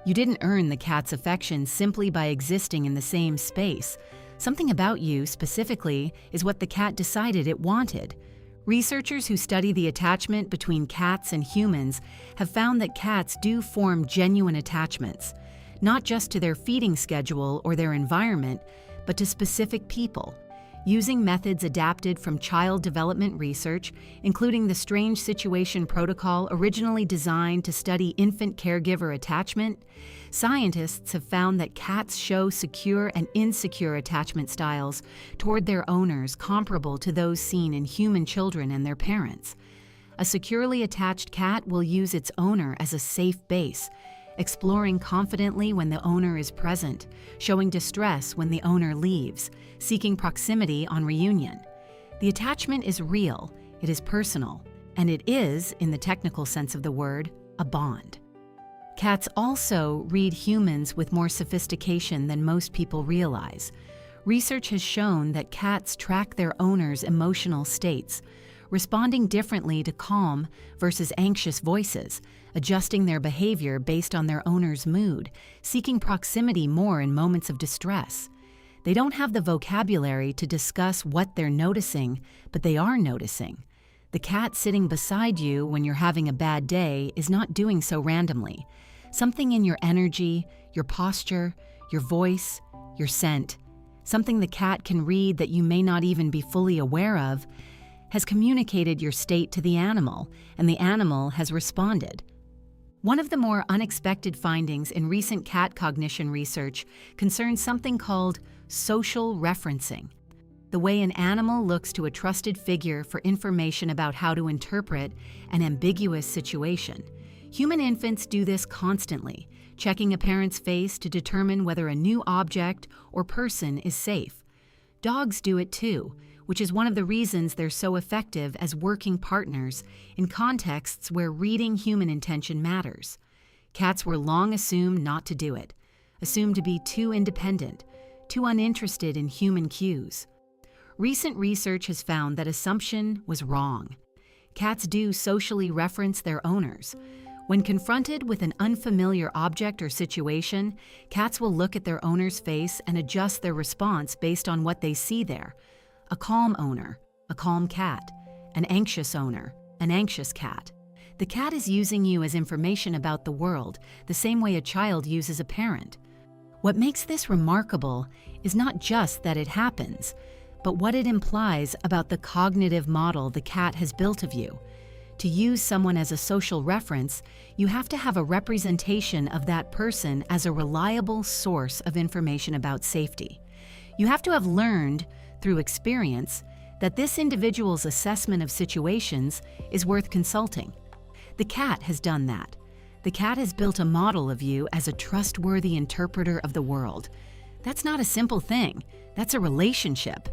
You didn't earn the cat's affection simply by existing in the same space. Something about you, specifically, is what the cat decided it wanted. Researchers who study the attachment between cats and humans have found that cats do form genuine attachments, not just to their feeding schedule or their environment, but to specific people. Using methods adapted from child development research, including the Strange Situation Protocol originally designed to study infant caregiver attachment, scientists have found that cats show secure and insecure attachment styles toward their owners comparable to those seen in human children and their parents. A securely attached cat will use its owner as a safe base, exploring confidently when the owner is present, showing distress when the owner leaves, seeking proximity on reunion. The attachment is real, it is personal, and it is, in the technical sense of the word, a bond. Cats also read humans with more sophistication than most people realize. Research has shown that cats track their owners' emotional states, responding differently to calm versus anxious voices, adjusting their behavior based on their owner's mood, seeking proximity more in moments of distress. They don't have the vocabulary to discuss what they're noticing, but they are noticing. The cat sitting beside you when you're having a bad day is not doing so randomly. Something in your energy, your posture, your voice, your scent, something the cat can read that you may not even be fully aware of, has communicated your state to the animal, and the animal has responded. One of the more unexpected findings in recent cat cognition research concerns something called social referencing, the way an animal looks to a trusted figure for information about how to interpret an ambiguous situation. Human infants do this constantly, checking a parent's face to determine whether a new object or person is safe. Dogs do it too, which is one of the reasons they're so effective as working partners in contexts where reading human intention matters. Cats were long assumed not to do it, assumed to be too independent, too uninterested in human cues. Recent research has found that assumption was wrong. Cats do socially reference their owners. When confronted with an unfamiliar object or situation, cats will look at their owner's face and adjust their response based on what they see there. A calm owner, a calm cat. An anxious owner, an anxious cat. The cat is using you as information about the world, the same way a child uses a parent. What makes this remarkable is not just that it happens, but what it implies about the cognitive model the cat has built of you. To use someone as a social reference, you have to have a representation of that person as a reliable source of information about safety. You have to have learned, through experience, that this individual's assessment of situations is worth consulting. The cat has done that. The cat has built a model of you as a trustworthy interpreter of the world. That's not a simple thing. That's a relationship.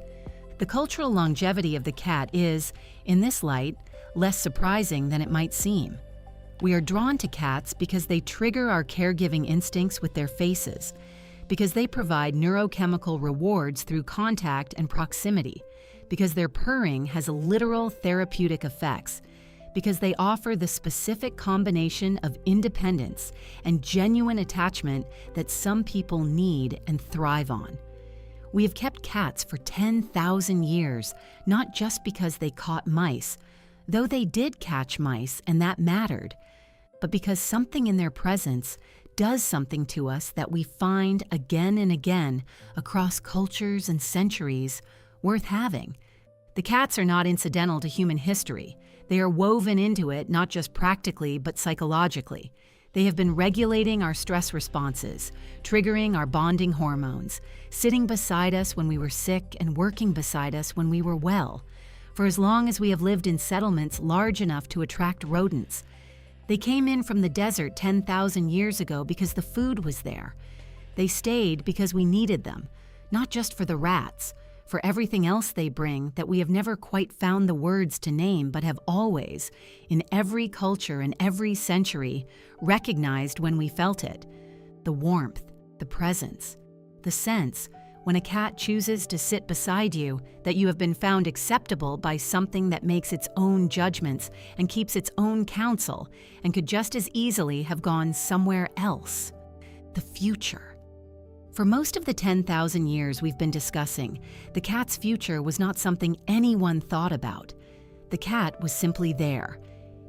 The cultural longevity of the cat is, in this light, less surprising than it might seem. We are drawn to cats because they trigger our caregiving instincts with their faces, because they provide neurochemical rewards through contact and proximity, because their purring has literal therapeutic effects, because they offer the specific combination of independence and genuine attachment that some people need and thrive on. We have kept cats for 10,000 years, not just because they caught mice, though they did catch mice and that mattered, but because something in their presence does something to us that we find again and again across cultures and centuries worth having. The cats are not incidental to human history. They are woven into it not just practically but psychologically. They have been regulating our stress responses, triggering our bonding hormones, sitting beside us when we were sick and working beside us when we were well, for as long as we have lived in settlements large enough to attract rodents. They came in from the desert 10,000 years ago because the food was there. They stayed because we needed them, not just for the rats, for everything else they bring that we have never quite found the words to name but have always, in every culture and every century, recognized when we felt it. The warmth, the presence, the sense when a cat chooses to sit beside you that you have been found acceptable by something that makes its own judgments and keeps its own counsel and could just as easily have gone somewhere else. The future. For most of the 10,000 years we've been discussing, the cat's future was not something anyone thought about. The cat was simply there.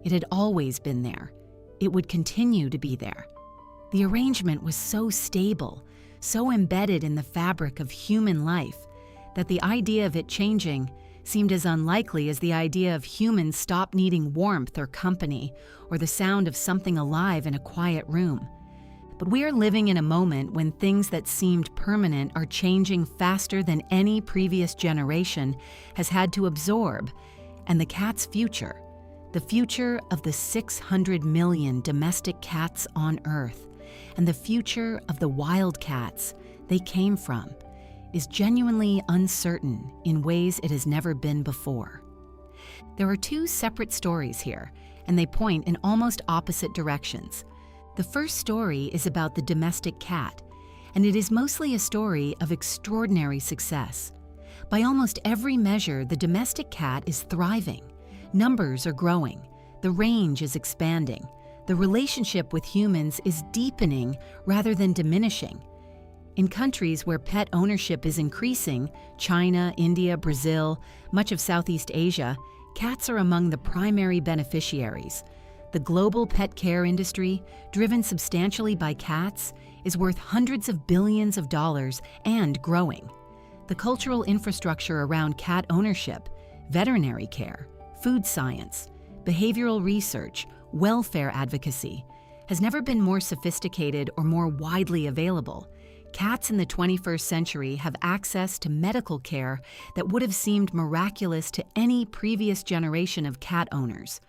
It had always been there. It would continue to be there. The arrangement was so stable, so embedded in the fabric of human life, that the idea of it changing seemed as unlikely as the idea of humans stop needing warmth or company or the sound of something alive in a quiet room. But we are living in a moment when things that seemed permanent are changing faster than any previous generation has had to absorb, and the cat's future, the future of the 600 million domestic cats on Earth, and the future of the wild cats they came from, is genuinely uncertain in ways it has never been before. There are two separate stories here, and they point in almost opposite directions. The first story is about the domestic cat, and it is mostly a story of extraordinary success. By almost every measure, the domestic cat is thriving. Numbers are growing. The range is expanding. The relationship with humans is deepening rather than diminishing. In countries where pet ownership is increasing, China, India, Brazil, much of Southeast Asia, cats are among the primary beneficiaries. The global pet care industry, driven substantially by cats, is worth hundreds of billions of dollars and growing. The cultural infrastructure around cat ownership, veterinary care, food science, behavioral research, welfare advocacy, has never been more sophisticated or more widely available. Cats in the 21st century have access to medical care that would have seemed miraculous to any previous generation of cat owners.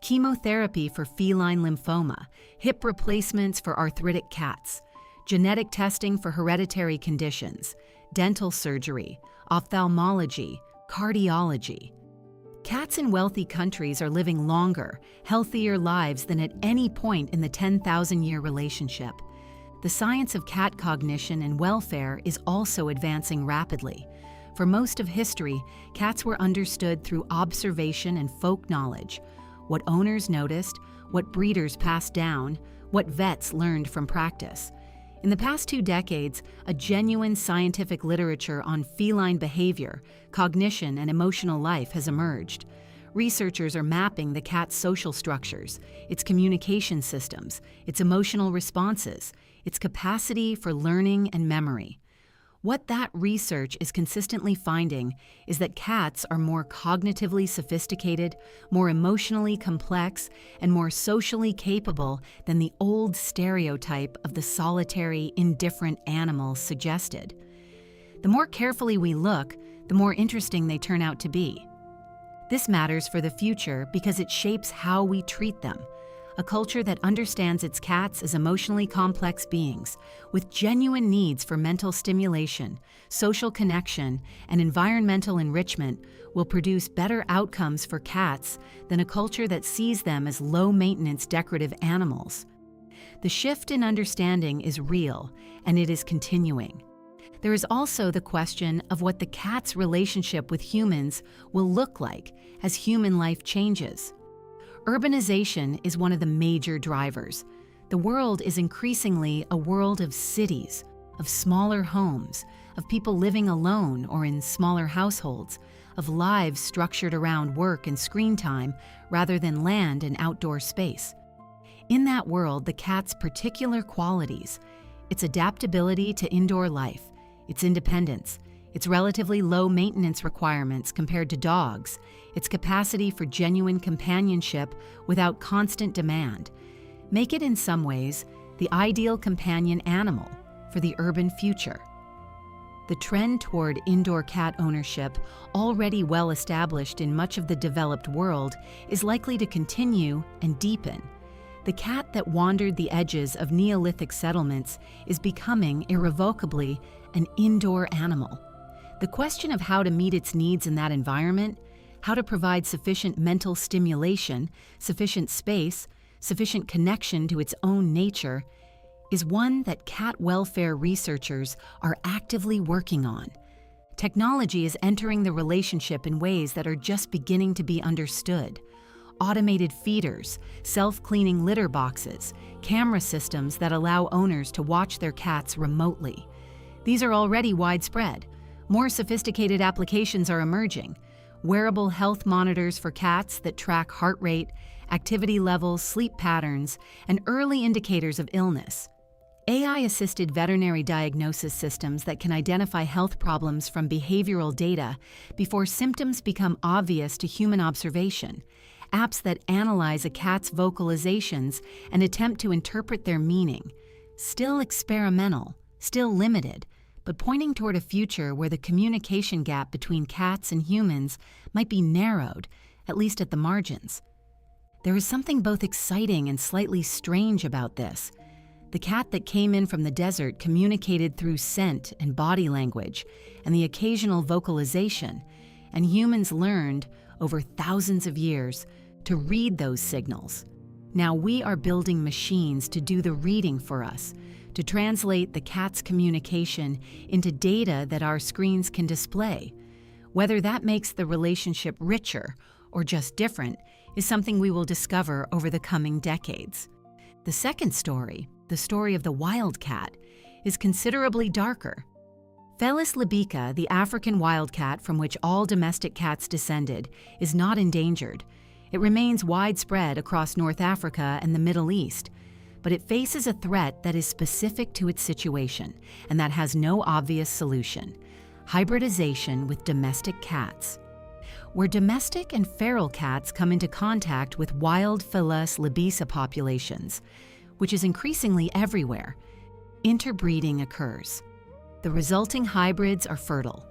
Chemotherapy for feline lymphoma, hip replacements for arthritic cats, genetic testing for hereditary conditions, dental surgery, ophthalmology, cardiology. Cats in wealthy countries are living longer, healthier lives than at any point in the 10,000-year relationship. The science of cat cognition and welfare is also advancing rapidly. For most of history, cats were understood through observation and folk knowledge. What owners noticed, what breeders passed down, what vets learned from practice. In the past 2 decades, a genuine scientific literature on feline behavior, cognition, and emotional life has emerged. Researchers are mapping the cat's social structures, its communication systems, its emotional responses, its capacity for learning and memory. What that research is consistently finding is that cats are more cognitively sophisticated, more emotionally complex, and more socially capable than the old stereotype of the solitary, indifferent animal suggested. The more carefully we look, the more interesting they turn out to be. This matters for the future because it shapes how we treat them. A culture that understands its cats as emotionally complex beings, with genuine needs for mental stimulation, social connection, and environmental enrichment, will produce better outcomes for cats than a culture that sees them as low-maintenance decorative animals. The shift in understanding is real, and it is continuing. There is also the question of what the cat's relationship with humans will look like as human life changes. Urbanization is one of the major drivers. The world is increasingly a world of cities, of smaller homes, of people living alone or in smaller households, of lives structured around work and screen time rather than land and outdoor space. In that world, the cat's particular qualities, its adaptability to indoor life, its independence, its relatively low maintenance requirements compared to dogs, its capacity for genuine companionship without constant demand, make it in some ways the ideal companion animal for the urban future. The trend toward indoor cat ownership, already well established in much of the developed world, is likely to continue and deepen. The cat that wandered the edges of Neolithic settlements is becoming irrevocably an indoor animal. The question of how to meet its needs in that environment, how to provide sufficient mental stimulation, sufficient space, sufficient connection to its own nature, is one that cat welfare researchers are actively working on. Technology is entering the relationship in ways that are just beginning to be understood. Automated feeders, self-cleaning litter boxes, camera systems that allow owners to watch their cats remotely. These are already widespread. More sophisticated applications are emerging. Wearable health monitors for cats that track heart rate, activity levels, sleep patterns, and early indicators of illness. AI-assisted veterinary diagnosis systems that can identify health problems from behavioral data before symptoms become obvious to human observation. Apps that analyze a cat's vocalizations and attempt to interpret their meaning. Still experimental, still limited, but pointing toward a future where the communication gap between cats and humans might be narrowed, at least at the margins. There is something both exciting and slightly strange about this. The cat that came in from the desert communicated through scent and body language and the occasional vocalization, and humans learned, over thousands of years, to read those signals. Now we are building machines to do the reading for us, to translate the cat's communication into data that our screens can display. Whether that makes the relationship richer or just different, is something we will discover over the coming decades. The second story, the story of the wildcat, is considerably darker. Felis libica, the African wildcat from which all domestic cats descended, is not endangered. It remains widespread across North Africa and the Middle East, but it faces a threat that is specific to its situation and that has no obvious solution: hybridization with domestic cats. Where domestic and feral cats come into contact with wild Felis libica populations, which is increasingly everywhere, interbreeding occurs. The resulting hybrids are fertile.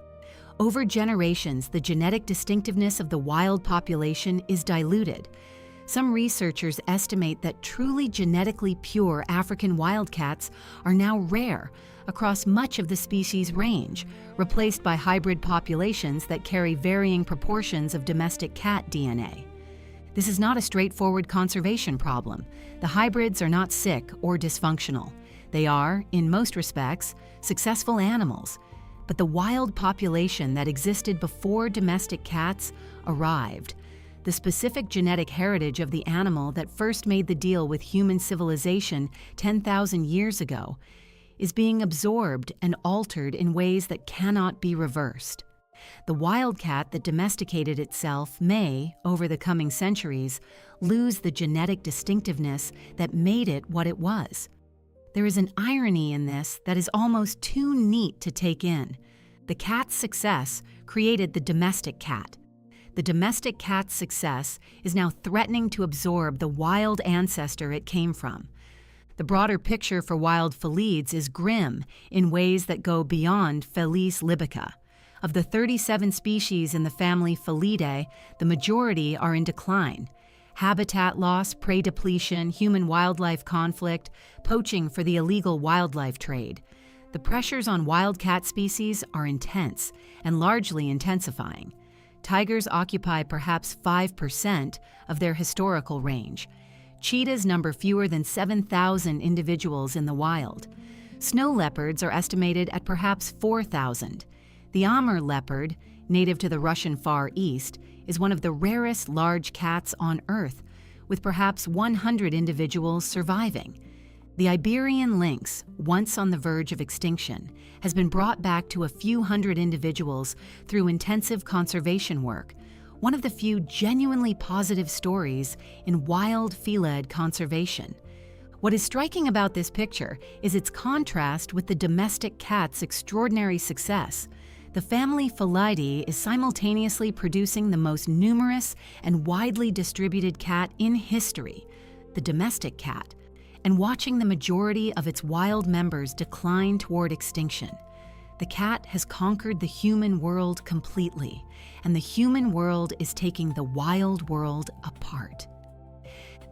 Over generations, the genetic distinctiveness of the wild population is diluted. Some researchers estimate that truly genetically pure African wildcats are now rare across much of the species range, replaced by hybrid populations that carry varying proportions of domestic cat DNA. This is not a straightforward conservation problem. The hybrids are not sick or dysfunctional. They are, in most respects, successful animals, but the wild population that existed before domestic cats arrived. The specific genetic heritage of the animal that first made the deal with human civilization 10,000 years ago is being absorbed and altered in ways that cannot be reversed. The wildcat that domesticated itself may, over the coming centuries, lose the genetic distinctiveness that made it what it was. There is an irony in this that is almost too neat to take in. The cat's success created the domestic cat. The domestic cat's success is now threatening to absorb the wild ancestor it came from. The broader picture for wild felids is grim in ways that go beyond Felis libica. Of the 37 species in the family Felidae, the majority are in decline. Habitat loss, prey depletion, human-wildlife conflict, poaching for the illegal wildlife trade. The pressures on wildcat species are intense and largely intensifying. Tigers occupy perhaps 5% of their historical range. Cheetahs number fewer than 7,000 individuals in the wild. Snow leopards are estimated at perhaps 4,000. The Amur leopard, native to the Russian Far East, is one of the rarest large cats on Earth, with perhaps 100 individuals surviving. The Iberian lynx, once on the verge of extinction, has been brought back to a few hundred individuals through intensive conservation work, one of the few genuinely positive stories in wild felid conservation. What is striking about this picture is its contrast with the domestic cat's extraordinary success. The family Felidae is simultaneously producing the most numerous and widely distributed cat in history, the domestic cat, and watching the majority of its wild members decline toward extinction. The cat has conquered the human world completely, and the human world is taking the wild world apart.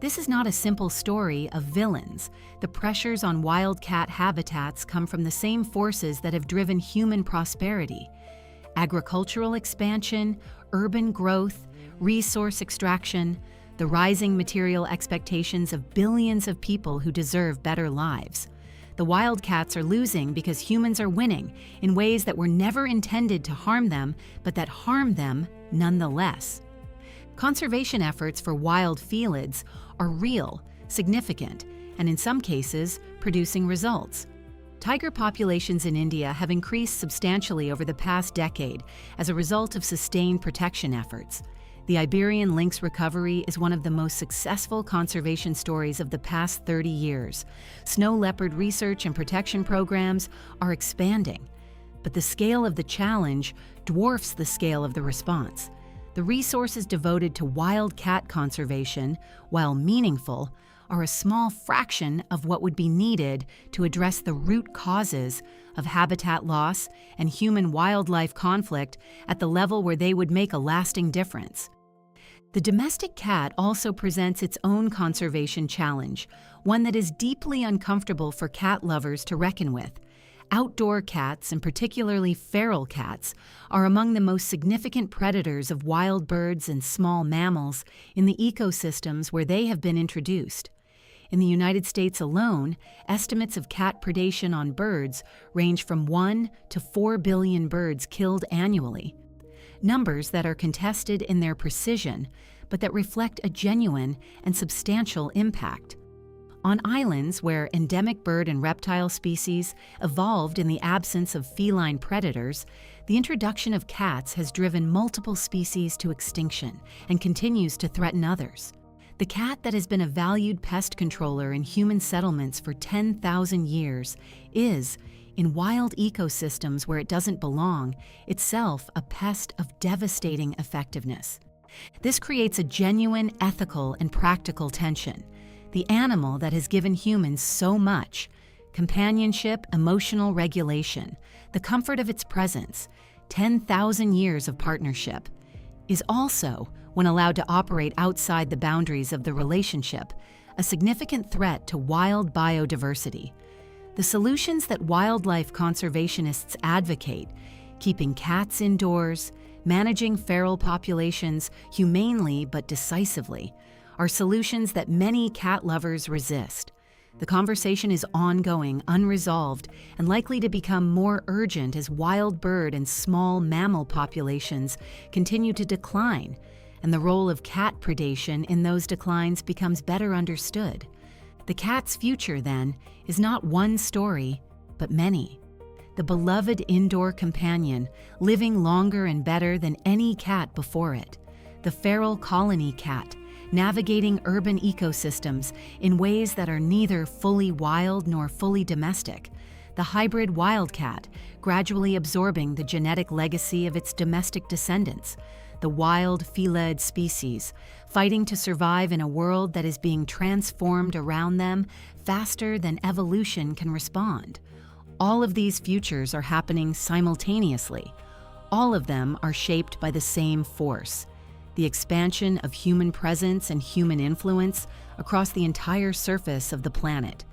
This is not a simple story of villains. The pressures on wildcat habitats come from the same forces that have driven human prosperity: agricultural expansion, urban growth, resource extraction, the rising material expectations of billions of people who deserve better lives. The wildcats are losing because humans are winning in ways that were never intended to harm them, but that harm them nonetheless. Conservation efforts for wild felids are real, significant, and in some cases, producing results. Tiger populations in India have increased substantially over the past decade as a result of sustained protection efforts. The Iberian lynx recovery is one of the most successful conservation stories of the past 30 years. Snow leopard research and protection programs are expanding, but the scale of the challenge dwarfs the scale of the response. The resources devoted to wild cat conservation, while meaningful, are a small fraction of what would be needed to address the root causes of habitat loss and human-wildlife conflict at the level where they would make a lasting difference. The domestic cat also presents its own conservation challenge, one that is deeply uncomfortable for cat lovers to reckon with. Outdoor cats, and particularly feral cats, are among the most significant predators of wild birds and small mammals in the ecosystems where they have been introduced. In the United States alone, estimates of cat predation on birds range from 1 to 4 billion birds killed annually. numbers that are contested in their precision, but that reflect a genuine and substantial impact. On islands where endemic bird and reptile species evolved in the absence of feline predators, the introduction of cats has driven multiple species to extinction and continues to threaten others. The cat that has been a valued pest controller in human settlements for 10,000 years is, in wild ecosystems where it doesn't belong, itself a pest of devastating effectiveness. This creates a genuine ethical and practical tension. The animal that has given humans so much, companionship, emotional regulation, the comfort of its presence, 10,000 years of partnership, is also, when allowed to operate outside the boundaries of the relationship, a significant threat to wild biodiversity. The solutions that wildlife conservationists advocate, keeping cats indoors, managing feral populations humanely but decisively, are solutions that many cat lovers resist. The conversation is ongoing, unresolved, and likely to become more urgent as wild bird and small mammal populations continue to decline, and the role of cat predation in those declines becomes better understood. The cat's future, then, is not one story, but many. The beloved indoor companion, living longer and better than any cat before it. The feral colony cat, navigating urban ecosystems in ways that are neither fully wild nor fully domestic. The hybrid wildcat, gradually absorbing the genetic legacy of its domestic descendants. The wild felid species, fighting to survive in a world that is being transformed around them faster than evolution can respond. All of these futures are happening simultaneously. All of them are shaped by the same force: the expansion of human presence and human influence across the entire surface of the planet.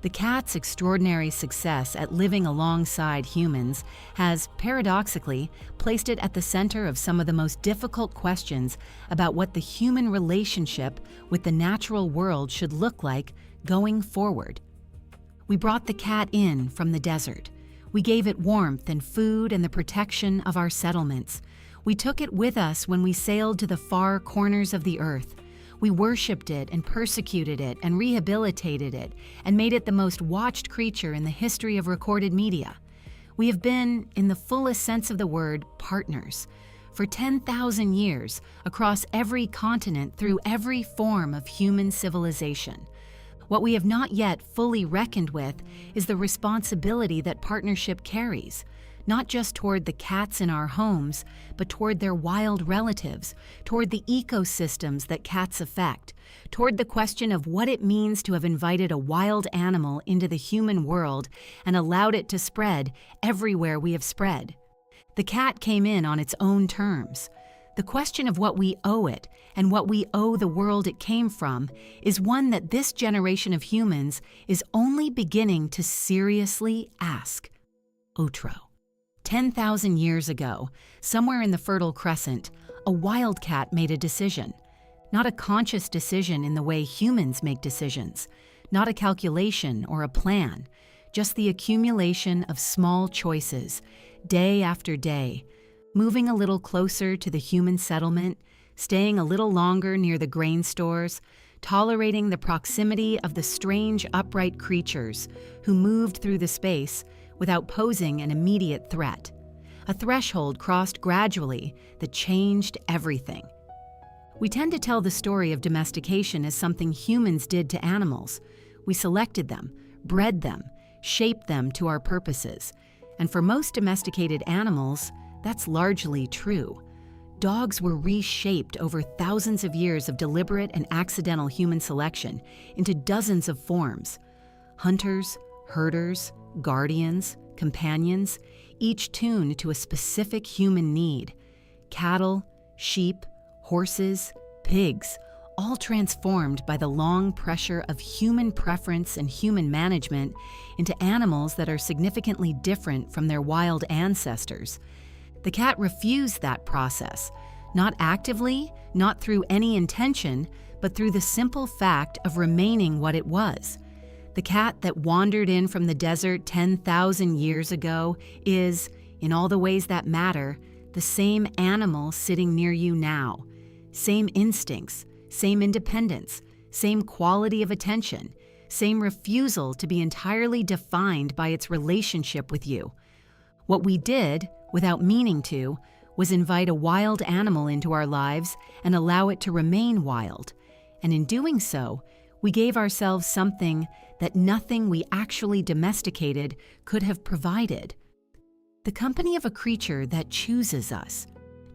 The cat's extraordinary success at living alongside humans has, paradoxically, placed it at the center of some of the most difficult questions about what the human relationship with the natural world should look like going forward. We brought the cat in from the desert. We gave it warmth and food and the protection of our settlements. We took it with us when we sailed to the far corners of the earth. We worshipped it and persecuted it and rehabilitated it and made it the most watched creature in the history of recorded media. We have been, in the fullest sense of the word, partners. For 10,000 years, across every continent, through every form of human civilization. What we have not yet fully reckoned with is the responsibility that partnership carries, not just toward the cats in our homes, but toward their wild relatives, toward the ecosystems that cats affect, toward the question of what it means to have invited a wild animal into the human world and allowed it to spread everywhere we have spread. The cat came in on its own terms. The question of what we owe it and what we owe the world it came from is one that this generation of humans is only beginning to seriously ask. Outro. 10,000 years ago, somewhere in the Fertile Crescent, a wildcat made a decision. Not a conscious decision in the way humans make decisions, not a calculation or a plan, just the accumulation of small choices, day after day, moving a little closer to the human settlement, staying a little longer near the grain stores, tolerating the proximity of the strange upright creatures who moved through the space without posing an immediate threat. A threshold crossed gradually that changed everything. We tend to tell the story of domestication as something humans did to animals. We selected them, bred them, shaped them to our purposes. And for most domesticated animals, that's largely true. Dogs were reshaped over thousands of years of deliberate and accidental human selection into dozens of forms. Hunters, herders, guardians, companions, each tuned to a specific human need. Cattle, sheep, horses, pigs, all transformed by the long pressure of human preference and human management into animals that are significantly different from their wild ancestors. The cat refused that process, not actively, not through any intention, but through the simple fact of remaining what it was. The cat that wandered in from the desert 10,000 years ago is, in all the ways that matter, the same animal sitting near you now, same instincts, same independence, same quality of attention, same refusal to be entirely defined by its relationship with you. What we did, without meaning to, was invite a wild animal into our lives and allow it to remain wild. And in doing so, we gave ourselves something that nothing we actually domesticated could have provided. The company of a creature that chooses us,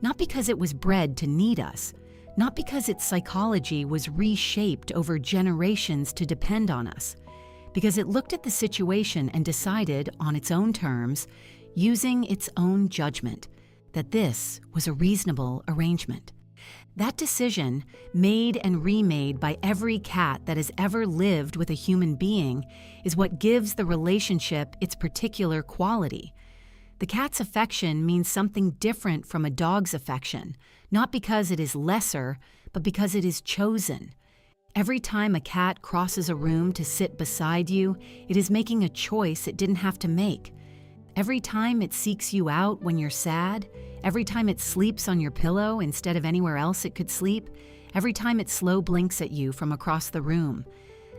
not because it was bred to need us, not because its psychology was reshaped over generations to depend on us, because it looked at the situation and decided, on its own terms, using its own judgment, that this was a reasonable arrangement. That decision, made and remade by every cat that has ever lived with a human being, is what gives the relationship its particular quality. The cat's affection means something different from a dog's affection, not because it is lesser, but because it is chosen. Every time a cat crosses a room to sit beside you, it is making a choice it didn't have to make. Every time it seeks you out when you're sad, every time it sleeps on your pillow instead of anywhere else it could sleep, every time it slow blinks at you from across the room.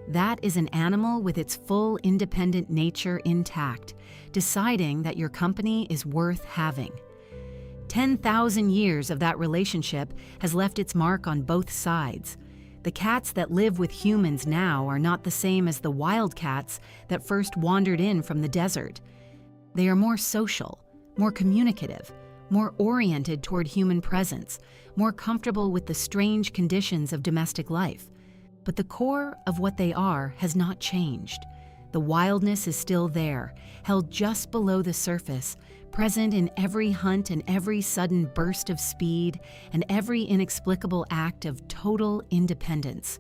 That is an animal with its full independent nature intact, deciding that your company is worth having. 10,000 years of that relationship has left its mark on both sides. The cats that live with humans now are not the same as the wild cats that first wandered in from the desert. They are more social, more communicative, more oriented toward human presence, more comfortable with the strange conditions of domestic life. But the core of what they are has not changed. The wildness is still there, held just below the surface, present in every hunt and every sudden burst of speed and every inexplicable act of total independence.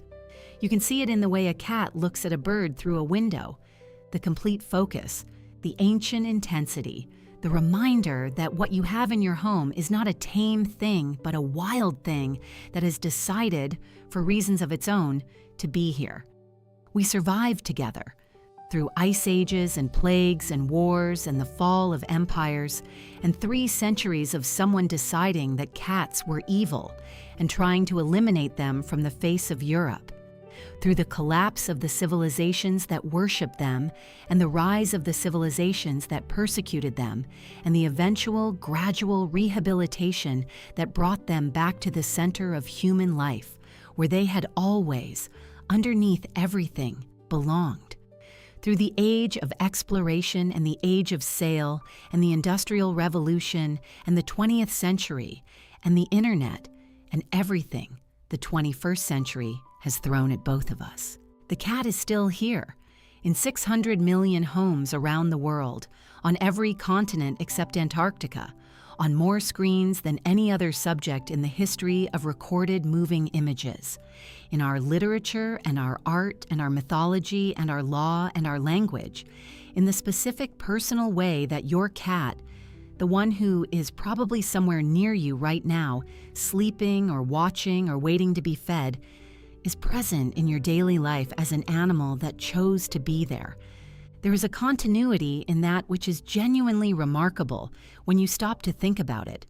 You can see it in the way a cat looks at a bird through a window. The complete focus, the ancient intensity, the reminder that what you have in your home is not a tame thing, but a wild thing that has decided, for reasons of its own, to be here. We survived together, through ice ages and plagues and wars and the fall of empires, and 3 centuries of someone deciding that cats were evil and trying to eliminate them from the face of Europe. Through the collapse of the civilizations that worshiped them and the rise of the civilizations that persecuted them, and the eventual gradual rehabilitation that brought them back to the center of human life, where they had always, underneath everything, belonged. Through the age of exploration and the age of sail and the Industrial Revolution and the 20th century and the internet and everything the 21st century has thrown at both of us. The cat is still here, in 600 million homes around the world, on every continent except Antarctica, on more screens than any other subject in the history of recorded moving images, in our literature and our art and our mythology and our law and our language, in the specific personal way that your cat, the one who is probably somewhere near you right now, sleeping or watching or waiting to be fed, is present in your daily life as an animal that chose to be there. There is a continuity in that which is genuinely remarkable when you stop to think about it.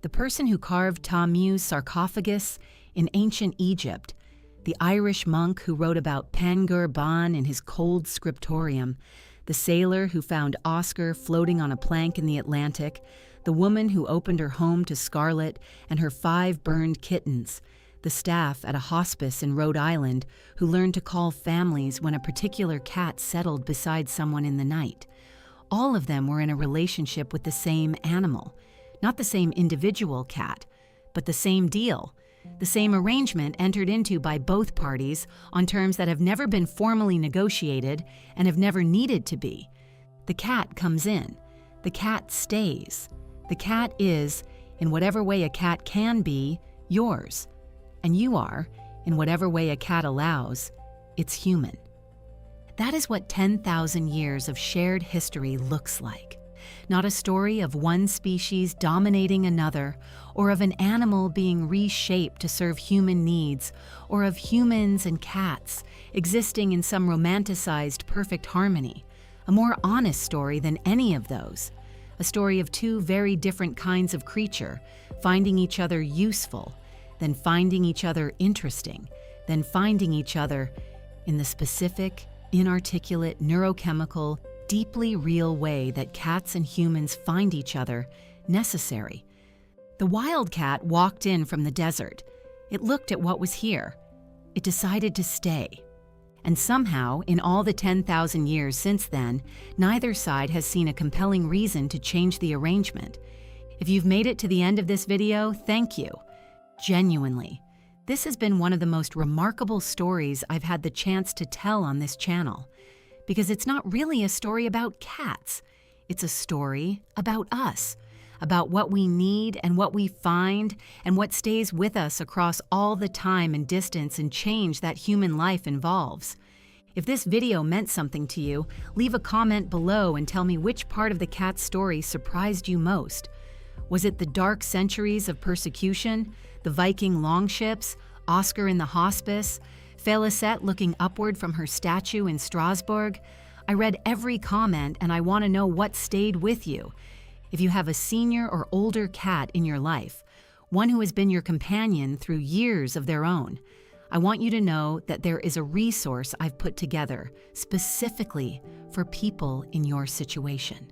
The person who carved Tamu's sarcophagus in ancient Egypt, the Irish monk who wrote about Pangur Bán in his cold scriptorium, the sailor who found Oscar floating on a plank in the Atlantic, the woman who opened her home to Scarlett and her 5 burned kittens, the staff at a hospice in Rhode Island who learned to call families when a particular cat settled beside someone in the night. All of them were in a relationship with the same animal, not the same individual cat, but the same deal, the same arrangement entered into by both parties on terms that have never been formally negotiated and have never needed to be. The cat comes in. The cat stays. The cat is, in whatever way a cat can be, yours. And you are, in whatever way a cat allows, its human. That is what 10,000 years of shared history looks like. Not a story of one species dominating another, or of an animal being reshaped to serve human needs, or of humans and cats existing in some romanticized perfect harmony. A more honest story than any of those. a story of two very different kinds of creature finding each other useful, then finding each other interesting, then finding each other in the specific, inarticulate, neurochemical, deeply real way that cats and humans find each other necessary. The wild cat walked in from the desert. It looked at what was here. It decided to stay. And somehow, in all the 10,000 years since then, neither side has seen a compelling reason to change the arrangement. If you've made it to the end of this video, thank you. Genuinely. This has been one of the most remarkable stories I've had the chance to tell on this channel. Because it's not really a story about cats. It's a story about us. About what we need and what we find and what stays with us across all the time and distance and change that human life involves. If this video meant something to you, leave a comment below and tell me which part of the cat story surprised you most. Was it the dark centuries of persecution, the Viking longships, Oscar in the hospice, Félicette looking upward from her statue in Strasbourg? I read every comment and I want to know what stayed with you. If you have a senior or older cat in your life, one who has been your companion through years of their own, I want you to know that there is a resource I've put together specifically for people in your situation.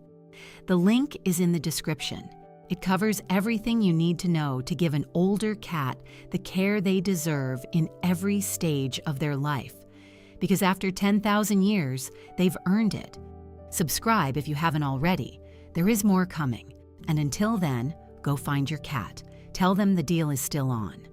The link is in the description. It covers everything you need to know to give an older cat the care they deserve in every stage of their life. Because after 10,000 years, they've earned it. Subscribe if you haven't already. There is more coming. And until then, go find your cat. Tell them the deal is still on.